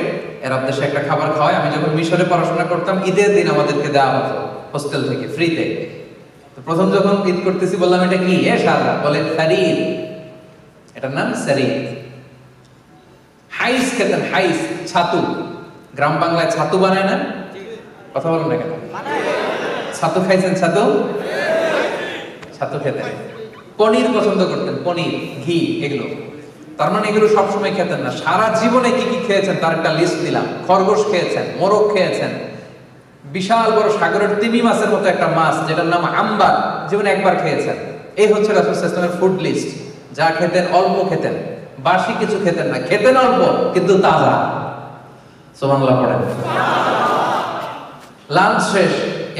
এরা দেশে একটা খাবার খাওয়ায়। আমি যখন মিশরে পড়াশোনা করতাম, ঈদের দিন আমাদেরকে দেওয়া হতো হোস্টেল থেকে ফ্রিতে। তো প্রথম যখন ঈদ করতেছি বললাম, এটা কি? শালা বলে সারিদ, এটার নাম সারিদ। হাইস খেতেন, হাইস, ছাতু। গ্রাম বাংলায় ছাতু বানায় না? কথা বলেন না কেন? ছাতু খাইছেন? ছাতু, ছাতু খেতেন। পনির পছন্দ করতেন, পনির, ঘি, এগুলো। তার মানে এগুলো সবসময় খেতেন না, সারা জীবনে কি কি খেয়েছেন তার একটা লিস্ট দিলাম। খরগোশ খেয়েছেন, মোরগ খেয়েছেন, বিশাল বড় সাগরের তিমি মাছের মতো একটা মাছ যেটার নাম আম্বার, জীবনে একবার খেয়েছেন। এই হচ্ছে রাসূল সাল্লাল্লাহু আলাইহি ওয়াসাল্লামের ফুড লিস্ট। যা খেতেন অল্প খেতেন, বাসি কিছু খেতেন না, খেতেন অল্প কিন্তু তাজা। সুবহানাল্লাহ পড়েন। লাঞ্চ শেষ,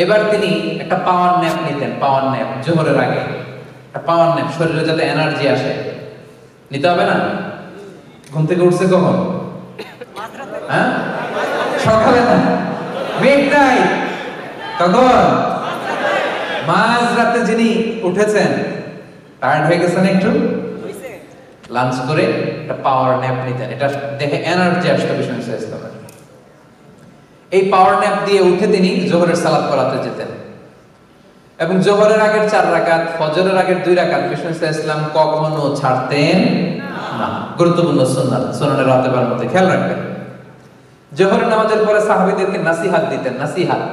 এবার তিনি একটা পাওয়ার ন্যাপ নিতেন। পাওয়ার ন্যাপ জোহরের আগে একটা পাওয়ার ন্যাপ, শরীরে যাতে এনার্জি আসে। নিতে হবে না? ঘুম থেকে উঠছে কখন? হ্যাঁ, সকালে না, মিড নাইট। কখন? মাঝ রাতে যিনি উঠেছেন, টায়ার্ড হয়ে গেছেন একটু, লাঞ্চ করে একটা পাওয়ার ন্যাপ নিতেন। এটা দেখে এনার্জি আসতো বিষ্ণু সাল্লাল্লাহু আলাইহি ওয়াসাল্লামের। এই পাওয়ার ন্যাপ দিয়ে উঠে তিনি জোহরের সালাত পড়াতে যেতেন। এবং জোহরের আগের 4 রাকাত, ফজরের আগের 2 রাকাত বিষ্ণু সাল্লাল্লাহু আলাইহি ওয়াসাল্লাম কখনো ছাড়তেন না। গুরুত্বপূর্ণ সুন্নাত, সুনানে রাতেবার মধ্যে খেয়াল রাখবেন। জোহরের নামাজের পরে সাহাবীদেরকে নাসিহাত দিতেন, নাসিহাত।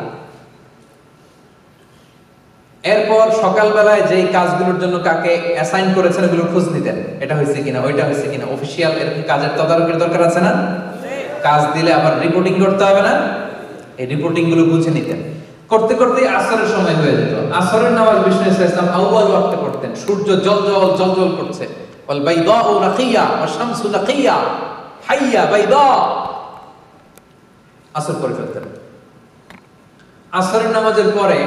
এরপর সকালবেলায় যেই কাজগুলোর জন্য কাকে অ্যাসাইন করেছেন ওগুলো খোঁজ নিতেন, এটা হয়েছে কিনা, ওইটা হয়েছে কিনা। অফিসিয়াল এরকম কাজের তদারকির দরকার আছে না? কাজ দিলে আবার রিপোর্টিং করতে হবে না? এই রিপোর্টিং গুলো বুঝে নিতেন। করতে করতে আসরের সময় হয়ে যেত। আসরের নামাজ বিষ্ণু সাল্লাল্লাহু আলাইহি ওয়াসাল্লাম আউয়াল ওয়াক্তে পড়তেন। সূর্য জলজল জলজল করছে, ওয়াল বাইদাউ নাকিয়া ওয়াশ শামসু নাকিয়া হাইয়া বাইদা। আসর পড়ে ফেলতেন। আসরের নামাজের পরে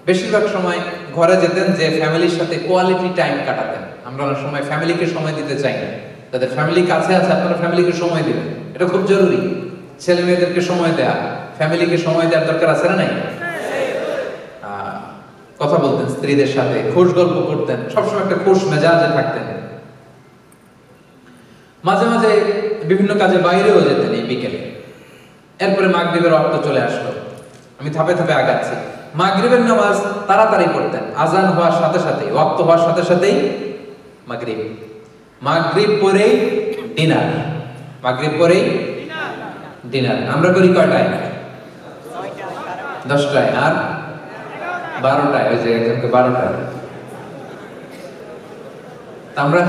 বেশিরভাগ সময় ঘরে যেতেন, যে ফ্যামিলির সাথে কোয়ালিটি টাইম কাটাতেন। আমরা অনেক সময় ফ্যামিলিকে সময় দিতে চাই না। তাদের ফ্যামিলি কাছে আছে, আপনারা ফ্যামিলিকে সময় দিবেন, এটা খুব জরুরি। ছেলে মেয়েদেরকে সময় দেয়া, ফ্যামিলিকে সময় দেওয়ার দরকার আছে না নাই? কথা বলতেন স্ত্রীদের সাথে, খুশ গল্প করতেন, সবসময় একটা খুশ মেজাজে থাকতেন। মাঝে মাঝে বিভিন্ন কাজে বাইরেও যেতেন এই বিকেলে। এরপরে মাগরিবের ওয়াক্ত চলে আসলো। আমি ধাপে ধাপে আগাচ্ছি। মাগরিবের নামাজ তাড়াতাড়ি পড়তেন, আজান হওয়ার সাথে সাথেই, ওয়াক্ত হওয়ার সাথে সাথেই মাগরিব। মাগরিব পরেই ডিনার, মাগরিব পরেই ডিনার। আমরা করি কয়টায়? 10টায়, আর 12টায়। ওই যে একজনকে 12টায়। আমরা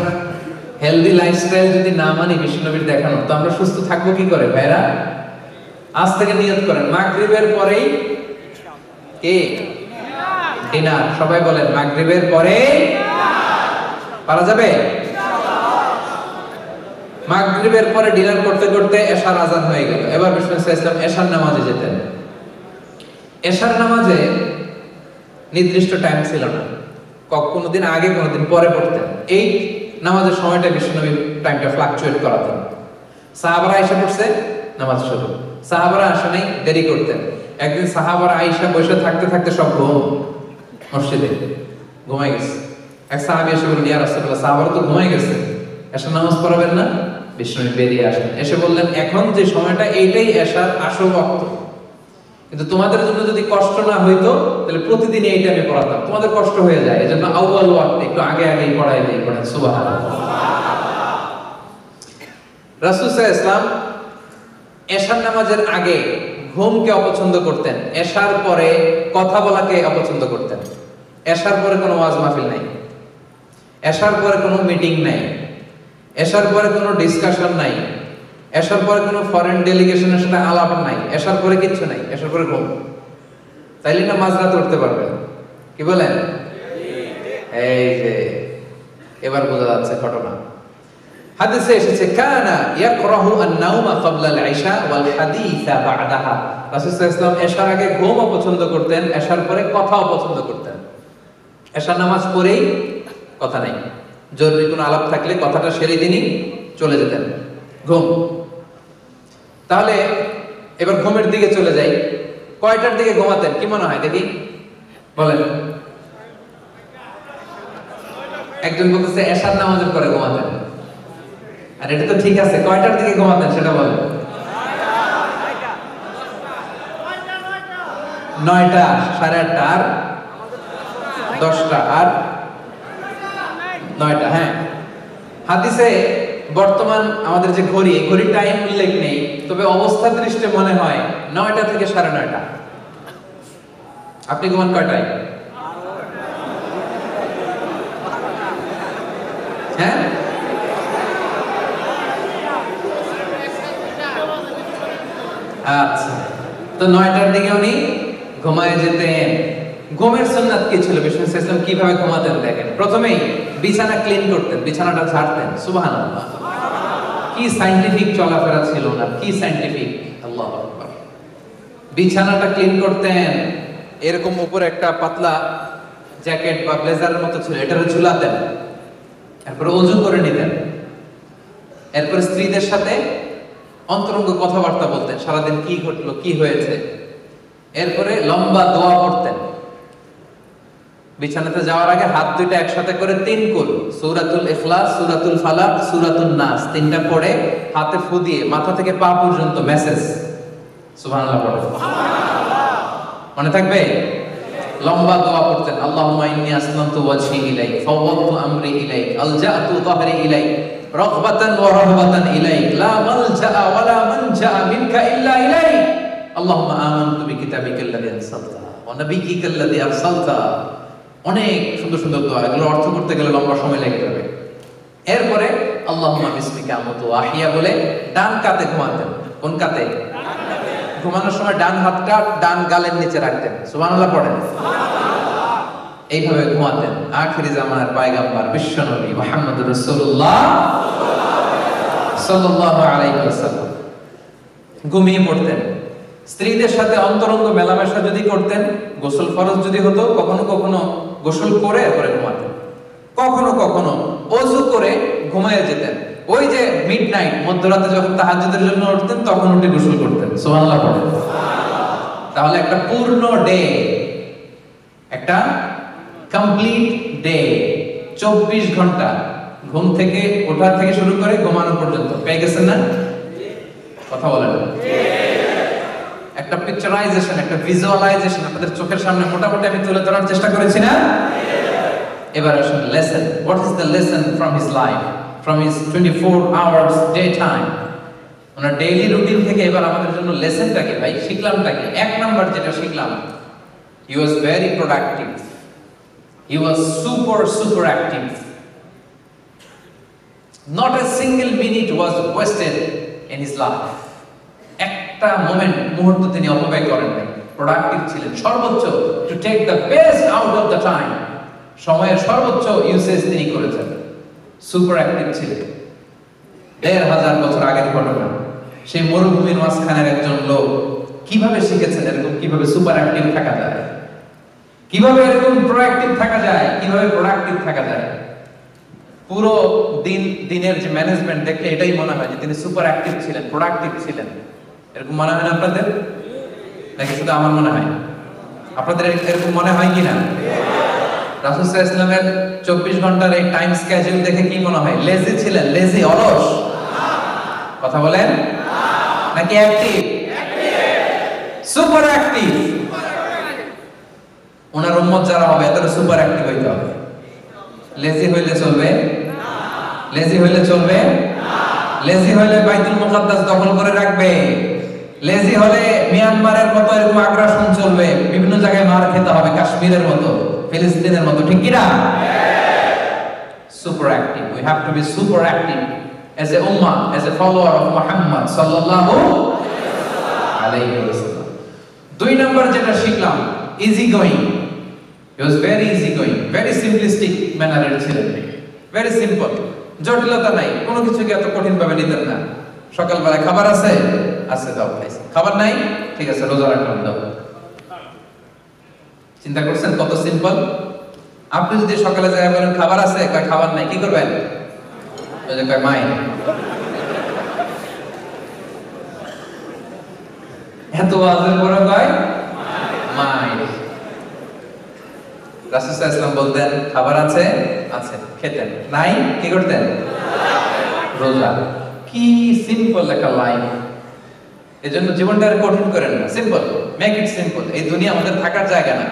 হেলদি লাইফস্টাইল যদি না মানি বিষ্ণুনবীর দেখানো, তো আমরা সুস্থ থাকবো কি করে ভাইরা? আজ থেকে নিয়ত করেন, মাগরিবের পরেই কি ডিনার। সবাই বলেন মাগরিবের পরে পারা যাবে? মাগরিবের পরে ডিনার করতে করতে এশার আজান হয়ে গেল। এবার বিষ্ণু সাল্লাল্লাহু আলাইহি ওয়াসাল্লাম এশার নামাজে যেতেন। এশার নামাজে নির্দিষ্ট টাইম ছিল না, কোনোদিন আগে কোনোদিন পরে পড়তেন। এই নামাজের সময়টা বিষ্ণুনবী টাইমটা ফ্লাকচুয়েট করাতেন। সাহাবারা এসে পড়ছে, নামাজ শুরু। সাহাবারা আসে নাই, দেরি করতেন। একদিন সাহাবারা আয়েশা বসে থাকতে থাকতে সব ঘুম, মসজিদে ঘুমাই গেছে। এক সাহাবী এসে বললেন, ইয়া রাসূলুল্লাহ, সাহাবারা তো ঘুমাই গেছে, এশার নামাজ পড়াবেন না? বিষ্ণুনবী বেরিয়ে আসেন, এসে বললেন, এখন যে সময়টা এইটাই এশার আসল ওয়াক্ত, কিন্তু তোমাদের জন্য যদি কষ্ট না হইতো তাহলে প্রতিদিন এই টাইমে পড়াতাম, তোমাদের কষ্ট হয়ে যায়, এজন্য আউয়াল ওয়াক্তে একটু আগে আগেই পড়াই দেই। পড়েন সুবহানাল্লাহ। রাসূল সাল্লাল্লাহু আলাইহি ওয়াসাল্লাম এশার নামাজের আগে ঘুমকে অপছন্দ করতেন, এশার পরে কথা বলাকে অপছন্দ করতেন। এশার পরে কোনো ওয়াজ মাহফিল নাই, এশার পরে কোনো মিটিং নাই, এশার পরে কোনো ডিসকাশন নাই, এশার পরে কোনো ফরেন ডেলিগেশনের সাথে আলাপ নাই, এশার পরে কিচ্ছু নাই, এশার পরে ঘুম। তাইলে না মাঝরাত উঠতে পারবে, কি বলেন? এই যে এবার বোঝা যাচ্ছে ঘটনা। হাদিসে এসেছে কানা ইয়াকরাহু আন-নাওমা ক্বাবলা আল-ইশা ওয়াল হাদিসা বা'দাহা। রাসূল সাল্লাল্লাহু আলাইহি ওয়াসাল্লাম এশার আগে ঘুমও পছন্দ করতেন, এশার পরে কথাও পছন্দ করতেন। এশার নামাজ পড়েই কথা নাই, জরুরি কোনো আলাপ থাকলে কথাটা সেরে দিনই চলে যেতেন ঘুম। তাহলে এবার ঘুমের দিকে চলে যাই। কয়টার দিকে ঘুমাতেন কি মনে হয় দেখি, বলেন? একজন বলতেছে এশার নামাজের পরে ঘুমাতেন, আর এটা তো ঠিক আছে। কয়টার দিকে ঘুমাতেন সেটা বলেন? 9টা, 8:30 আর 10টা আর 9টা। হ্যাঁ, হাদিসে বর্তমান আমাদের যে ঘড়ি, ঘড়ির টাইম উল্লেখ নেই, তবে অবস্থা দৃষ্টে মনে হয় 9টা থেকে 9:30। আপনি ঘুমান কয়টায়? হ্যাঁ, আচ্ছা। তো 9টার দিকে উনি ঘুমায় যেতেন। ঘুমের সুন্নাত কি ছিল? বিষ্ণু সাল্লাল্লাহু আলাইহি ওয়াসাল্লাম কিভাবে ঘুমাতেন দেখেন। প্রথমেই বিছানা ক্লিন করতেন, বিছানাটা ঝাড়তেন। সুবহানাল্লাহ, কি সায়েন্টিফিক চলাফেরা ছিল না, কি সায়েন্টিফিক! আল্লাহু আকবার। বিছানাটা ক্লিন করতেন, এরকম উপরে একটা পাতলা জ্যাকেট বা ব্লেজারের মতো ছিল, এটারে ঝুলাতেন। এরপর ওযু করে নিতেন। এরপর স্ত্রীদের সাথে অন্তরঙ্গ কথাবার্তা বলতেন, সারাদিন কি ঘটলো, কি হয়েছে। এরপরে লম্বা দোয়া পড়তেন। বিছানাতে যাওয়ার আগে হাত দুইটা একসাথে করে 3 কুল, সূরাতুল ইখলাস, সূরাতুল ফালাক, সূরাতুন নাস, 3টা পড়ে হাতে ফু দিয়ে মাথা থেকে পা পর্যন্ত মেসেজ। সুবহানাল্লাহ পড়ে, মনে থাকবে? লম্বা দোয়া পড়তেন। আল্লাহুম্মা ইন্নী আসলামতু ওয়াজহি ইলাইক, ফাওয়াদতু আমরি ইলাইক, আলজাতু যাহরি ইলাইক, রাগবাতান ওয়া রাহবাতান ইলাইক, লা মালজা ওয়া লা মানজা মিনকা ইল্লা ইলাইক। আল্লাহুম্মা আমানতু বিকিতাবিকাল্লাযী আরসালতা ওয়া নাবিয়্যিকাল্লাযী আরসালতা। অনেক সুন্দর সুন্দর দোয়া, এগুলো অর্থ করতে গেলে লম্বা সময় লেগে যাবে। এরপরে আল্লাহুম্মা বিসমিকা আমুতু ওয়া আহইয়া বলে ডান কাতে ঘুমাতেন। কোন কাতে? ঘুমানোর সময় ডান হাতটা ডান গালের নিচে রাখতেন। সুবহানাল্লাহ পড়েন। এইভাবে ঘুমাতেন আখিরি জামানার পয়গম্বর বিশ্বনবী মুহাম্মদুর রাসূলুল্লাহ সাল্লাল্লাহু আলাইহি ওয়াসাল্লাম। ঘুমিয়ে পড়তেন। স্ত্রীদের সাথে অন্তরঙ্গ মেলামেশা যদি করতেন, গোসল ফরজ যদি হতো, কখনো কখনো গোসল করে এরপরে ঘুমাতেন, কখনো কখনো ওযু করে ঘুমায়ে যেতেন। ওই যে মিডনাইট, মধ্যরাতে যখন তাহাজ্জুদের জন্য উঠতেন তখন উঠে গোসল করতেন। সুবহানাল্লাহ পড়েন। তাহলে একটা পূর্ণ ডে, একটা কমপ্লিট ডে, 24 ঘন্টা ঘুম থেকে ওঠা থেকে শুরু করে ঘুমানো পর্যন্ত পেয়ে গেছেন না? কথা বলেন। একটা পিকচারাইজেশন, একটা ভিজুয়ালাইজেশন আপনাদের চোখের সামনে মোটামুটি আমি তুলে ধরার চেষ্টা করেছি না? এবার আসুন lesson. What is the lesson from his life, from his 24 hours day time? Owner daily routine থেকে এবার আমাদের জন্য লেসনটাকে ভাই শিখলামটাকে। 1 নাম্বার যেটা শিখলাম, he was very productive, he was super active. Not a single minute was wasted in his life. একটা মুহূর্ত তিনি অপব্যয় করেন নাই, প্রোডাক্টিভ ছিলেন। সর্বোচ্চ to take the best out of the time, সময়ের সর্বোচ্চ ইউসেজ তিনি করেছেন। সুপার অ্যাক্টিভ ছিলেন। 1500 বছর আগের ঘটনা। সেই মরুভূমির মাঝখানের একজন লোক কিভাবে শিখেছেন এরকম কিভাবে সুপার অ্যাক্টিভ থাকা যায়, কিভাবে এরকম প্রোঅ্যাক্টিভ থাকা যায়, কিভাবে প্রোডাক্টিভ থাকা যায়। পুরো দিনের যে ম্যানেজমেন্ট দেখলে এটাই মনে হয় যে তিনি সুপার অ্যাক্টিভ ছিলেন, প্রোডাক্টিভ ছিলেন। এরকম মনে হয় না আপনাদের? নাকি শুধু আমার মনে হয়? আপনাদের এরকম মনে হয় কি না? রাসূল সাল্লাল্লাহু আলাইহি ওয়াসাল্লামের 24 ঘন্টার এই টাইম স্কেডিউল দেখে কি মনে হয়? লেজি ছিলেন? লেজি, অলস? কথা বলেন। নাকি অ্যাক্টিভ? Super active. ওনার উম্মত যারা হবে এদের সুপার অ্যাক্টিভ হইতে হবে। লেজি হইলে চলবে? লেজি হইলে চলবে? লেজি হইলে বাইতুল মুকাদ্দাস দখল করে রাখবে। লেজি হলে মিয়ানমারের মতো এরকম আগ্রাসন চলবে, বিভিন্ন জায়গায় মার খেতে হবে, কাশ্মীরের মতো, ফিলিস্তিনের মতো। ঠিক কি না? Super active. We have to be super active. as a ummah, as a follower of Muhammad sallallahu alayhi wasallam. 2 number যেটা শিখলাম, easy going. He was very easy going, very simplistic manner ছিলেন, very simple, জটিলতা নাই, কোনো কিছুকে এত কঠিন ভাবে নিতেন না। সকালবেলা খাবার আছে, আছে দাও খাইছে, খাবার নাই, ঠিক আছে রোজা রাখলাম দাও। চিন্তা করছেন কত সিম্পল? আপনি যদি সকালে যায় বলেন খাবার আছে, কয় খাবার নাই, কি করবেন? ওই যে কয় মাই। এত ওয়াজের পরে কয় মাই। রাসূল সাল্লাল্লাহু আলাইহি ওয়াসাল্লাম বলতেন খাবার আছে, আছে, খেতেন, নাই কি করতেন? রোজা। কি সিম্পল একটা লাইফ। এজন্য জীবনটা আর কঠিন করেন না, সিম্পল, মেক ইট সিম্পল। এই দুনিয়া আমাদের থাকার জায়গা না,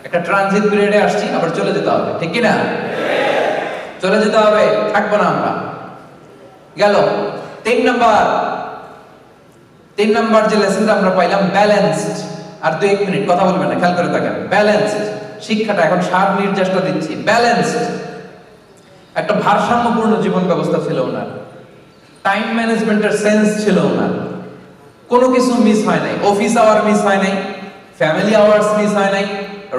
একটা ট্রানজিট পিরিয়ডে আসছি, আবার চলে যেতে হবে, ঠিক কি না? চলে যেতে হবে, থাকবো না আমরা। গেল 3 নাম্বার যে লেসনটা আমরা পাইলাম, ব্যালেন্সড। আর 2-1 মিনিট কথা বলবেন না, খেয়াল করে থাকেন। ব্যালেন্সড শিক্ষাটা এখন সার নির্যাসটা দিচ্ছি। ব্যালেন্সড একটা ভারসাম্যপূর্ণ জীবন ব্যবস্থা ছিল ওনার, টাইম ম্যানেজমেন্টের সেন্স ছিল ওনার, কোনো কিছু মিস হয় নাই, অফিস আওয়ার মিস হয় নাই, ফ্যামিলি আওয়ার্স মিস হয় নাই,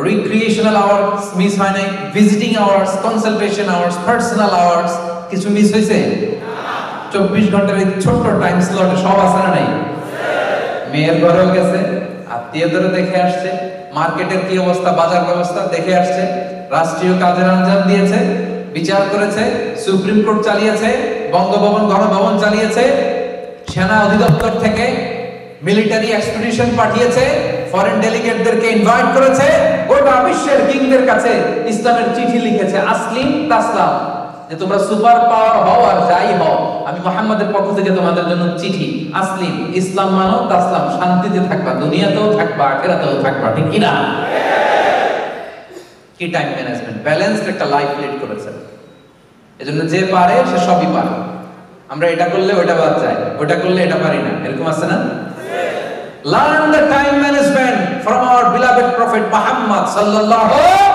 রিক্রিয়েশনাল আওয়ার্স মিস হয় নাই, visiting hours, consultation hours, personal hours কিছু মিস হয়েছে? 24 ঘন্টার এই ছোট্ট টাইম স্লটে সব আছে না নাই? মেয়ের ঘরেও গেছে, আত্মীয়দেরও দেখে আসছে, মার্কেটের কি অবস্থা, বাজার ব্যবস্থা দেখে আসছে, রাষ্ট্রীয় কাজের আঞ্জাম দিয়েছে, বিচার করেছে, সুপ্রিম কোর্ট চালিয়েছে, বঙ্গভবন গণভবন চালিয়েছে, সেনা অধিদপ্তর থেকে মিলিটারি এক্সপিডিশন পাঠিয়েছে, ফরেন ডেলিগেটদেরকে ইনভাইট করেছে, গোটা বিশ্বের কিংদের কাছে ইসলামের চিঠি লিখেছে, আসলিম তাসলাম, যে তোমরা সুপার পাওয়ার হও আর যাই হও, আমি মুহাম্মাদের পক্ষ থেকে তোমাদের জন্য চিঠি, আসলিম, ইসলাম মানো, তাসলাম, শান্তিতে থাকবা, দুনিয়াতেও থাকবা, আখিরাতেও থাকবা, ঠিক কি না? কি টাইম ম্যানেজমেন্ট, ব্যালেন্সড একটা লাইফ লিড করেছেন। এজন্য যে পারে সে সবই পারে। আমরা এটা করলে ওটা বাদ যায়, ওটা করলে এটা পারি না, এরকম আছে না? Learn the time management from our beloved prophet Muhammad sallallahu alaihi wasallam.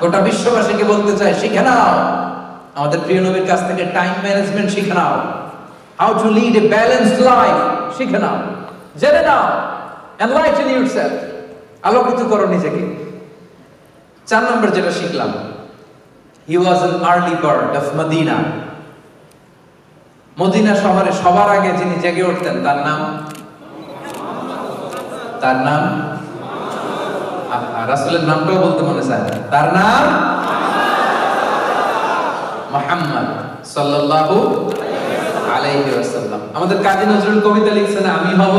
গোটা বিশ্ববাসীকে বলতে চাই, শিখে নাও আমাদের প্রিয় নবীর কাছ থেকে টাইম ম্যানেজমেন্ট শিখে নাও, how to lead a balanced life শিখে নাও, জেনে নাও, enlighten yourself, আলোকিত করো নিজেকে। 4 নম্বর যেটা শিখলাম, he was an early bird of Medina. Medina শহরে সবার আগে যিনি জেগে উঠতেন তার নাম রাসূলের নামটাও বলতে মনে চায় না, তার নাম মুহাম্মদ সাল্লাল্লাহু আলাইহি ওয়াসাল্লাম। আমাদের কাজী নজরুল কবিতা লিখছেন, আমি হব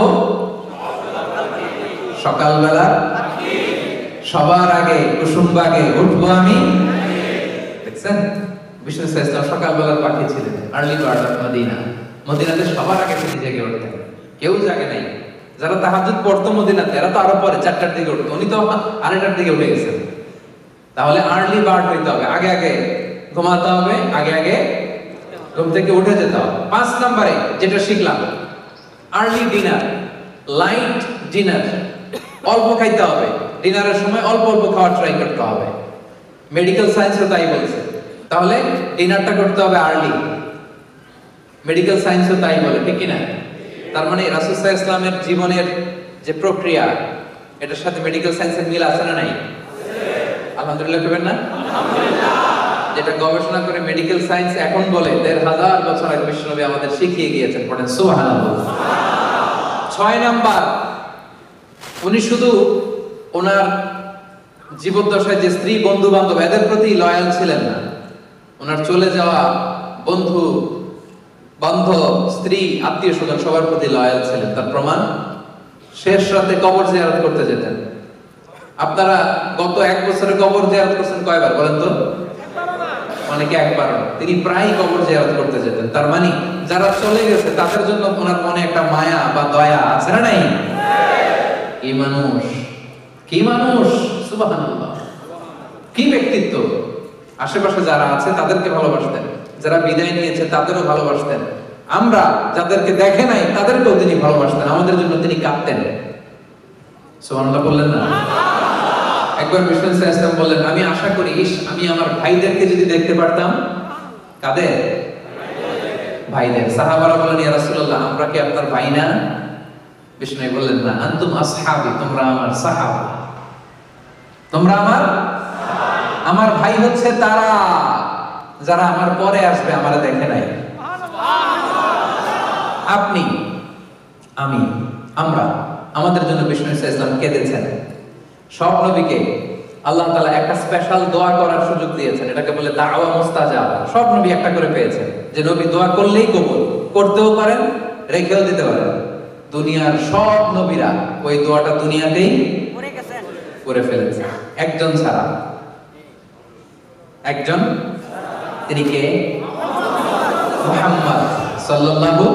সকালবেলা সবার আগে কুসুমবাগে উঠবো আমি। দেখছেন বিষ্ণু সাল্লাল্লাহু সকালবেলার পাখি ছিলেন, আর্লি বার্ড অফ মদিনা। মদিনাতে সবার আগে তিনি জেগে উঠতেন, কেউ জাগে নাই। যারা তাহাজ্জুদ পড়তো মদিনাতে, এরা তো আরো পরে 4টার দিকে উঠতো, উনি তো 8টার দিকে উঠে গেছেন। তাহলে আর্লি বার্ড হইতে হবে, আগে আগে ঘুমাতে হবে, আগে আগে ঘুম থেকে উঠে যেতে হবে। 5 নম্বরে যেটা শিখলাম, আর্লি ডিনার, লাইট ডিনার, অল্প খাইতে হবে, ডিনারের সময় অল্প অল্প খাওয়ার ট্রাই করতে হবে। মেডিকেল সায়েন্সও তাই বলছে, তাহলে ডিনারটা করতে হবে আর্লি, মেডিকেল সায়েন্সও তাই বলে, ঠিক কি না? তার মানে রাসূল সাল্লাল্লাহু আলাইহি ওয়াসাল্লামের জীবনের যে প্রক্রিয়া, এটার সাথে মেডিকেল সায়েন্সের মিল আছে না নাই? আলহামদুলিল্লাহ করবেন না? আলহামদুলিল্লাহ। যেটা গবেষণা করে মেডিকেল সায়েন্স এখন বলে 1500 বছর আগে বিশ্বনবী আমাদের শিখিয়ে গিয়েছেন, পড়েন সুবহানাল্লাহ। 6 নাম্বার, উনি শুধু ওনার জীবদ্দশায় যে স্ত্রী বন্ধু বান্ধব এদের প্রতি লয়াল ছিলেন না, ওনার চলে যাওয়া বন্ধু বান্ধব, স্ত্রী, আত্মীয় স্বজন সবার প্রতি লয়াল ছিলেন। তার প্রমাণ, শেষ রাতে কবর জিয়ারত করতে যেতেন। আপনারা গত 1 বছরে কবর জিয়ারত করছেন কয়বার বলেন তো? অনেকে একবার। তিনি প্রায় কবর জিয়ারত করতে যেতেন। তার মানে যারা চলে গেছে তাদের জন্য ওনার মনে একটা মায়া বা দয়া আছে না নাই? কি মানুষ, কি মানুষ, সুবহানাল্লাহ, কি ব্যক্তিত্ব। আশেপাশে যারা আছে তাদেরকে ভালোবাসতেন, যারা বিদায় নিয়েছে তাদেরও ভালোবাসতেন, আমরা যাদেরকে দেখে নাই তাদেরকেও তিনি ভালোবাসতেন, আমাদের জন্য তিনি কাঁদতেন। সুবহানাল্লাহ বললেন না? একবার বিষ্ণু সাল্লাল্লাহু আলাইহি ওয়াসাল্লাম বললেন, আমি আশা করি আমি আমার ভাইদেরকে যদি দেখতে পারতাম, কাদের? ভাইদের। সাহাবারা বলেন, ইয়া রাসূলুল্লাহ, আমরা কি আপনার ভাই না? বিষ্ণু বললেন, না, আনতুম আসহাবি, তোমরা আমার সাহাবা, তোমরা আমার ভাই হচ্ছে তারা যারা আমার পরে আসবে, আমারে দেখে নাই। আপনি, আমি, আমরা, আমাদের জন্য বিষ্ণু ইসলাম কেঁদেছেন। সব নবীকে আল্লাহ তাআলা একটা স্পেশাল দোয়া করার সুযোগ দিয়েছেন, এটাকে বলে দাওয়া মুস্তাজাবা। সব নবী একটা করে পেয়েছেন, যে নবী দোয়া করলেই কবুল, করতেও পারেন, রেখেও দিতে পারেন। দুনিয়ার সব নবীরা ওই দোয়াটা দুনিয়াতেই করে ফেলেছে, একজন ছাড়া। একজন, তিনি কে? মুহাম্মদ সাল্লাল্লাহু।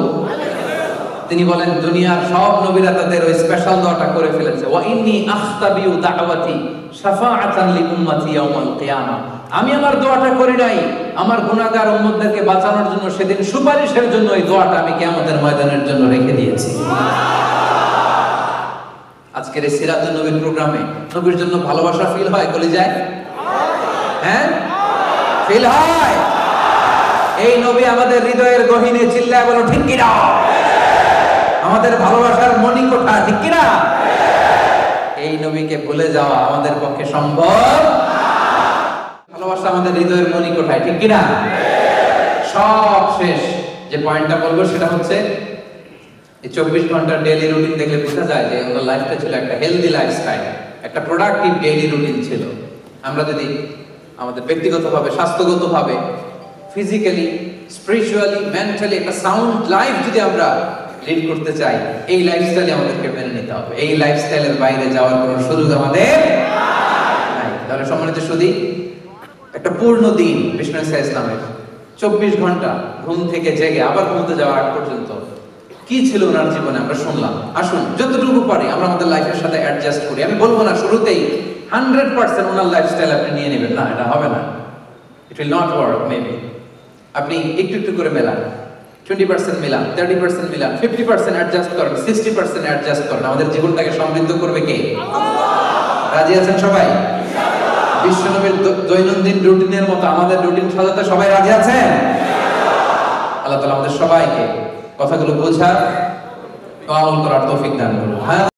তিনি বলেন, দুনিয়ার সব নবীরা তাদের ওই স্পেশাল দোয়াটা করে ফেলেছে। ওয়া ইন্নী আখতাবিউ দাওয়াতি শাফাআতান লি উম্মতি ইয়াউমাল কিয়ামা। আমি আমার দোয়াটা করি নাই আমার গুনাহগার উম্মতদেরকে বাঁচানোর জন্য, সেদিন সুপারিশের জন্য এই দোয়াটা আমি কিয়ামতের ময়দানের জন্য রেখে দিয়েছি। আজকের এই সিরাতুন নবীর প্রোগ্রামে নবীর জন্য ভালোবাসা ফিল হয় কলিজায়? হ্যাঁ, ফিল হয়। এই নবী আমাদের হৃদয়ের গহীনে, চিল্লায় বলো ঠিক কি না? আমাদের ভালোবাসার মণিকোঠা, ঠিক কি না? এই নবীকে ভুলে যাওয়া আমাদের পক্ষে সম্ভব। ভালোবাসা আমাদের হৃদয়ের মণিকোঠায়, ঠিক কি না? সব শেষ যে পয়েন্টটা বলবো সেটা হচ্ছে, এই 24 ঘন্টার ডেইলি রুটিন দেখলে বোঝা যায় যে ওনার লাইফটা ছিল একটা হেলদি লাইফস্টাইল, একটা প্রোডাক্টিভ ডেইলি রুটিন ছিল। আমরা যদি আমাদের ব্যক্তিগতভাবে, স্বাস্থ্যগতভাবে, ফিজিক্যালি, স্পিরিচুয়ালি, মেন্টালি একটা সাউন্ড লাইফ যদি আমরা লিড করতে চাই, এই লাইফস্টাইলে আমাদেরকে মেনে নিতে হবে। এই লাইফস্টাইলের বাইরে যাওয়ার কোনো সুযোগ আমাদের নাই। তাহলে সম্মানিত সুধী, একটা পূর্ণ দিন বিষ্ণু ইসলামের 24 ঘন্টা ঘুম থেকে জেগে আবার ঘুমতে যাওয়ার আগ পর্যন্ত কি ছিল ওনার জীবনে আমরা শুনলাম। আসুন যতটুকু পারি আমরা আমাদের লাইফের সাথে অ্যাডজাস্ট করি। আমি বলবো না শুরুতেই 100% ওনার লাইফস্টাইল আপনি নিয়ে নেবেন, না, এটা হবে না। It will not work. Maybe আপনি একটু একটু করে মেলান, 20% মিলান, 30% মিলান, 50% অ্যাডজাস্ট করেন, 60% অ্যাডজাস্ট করেন। আমাদের জীবনটাকে সমৃদ্ধ করবে কে? রাজি আছেন সবাই? বিশ্বনবীর দৈনন্দিন রুটিনের মতো আমাদের রুটিন সাজাতে সবাই রাজি আছেন? আল্লাহ তাআলা আমাদের সবাইকে কথাগুলো বোঝার, আমল করার তৌফিক দান করুন।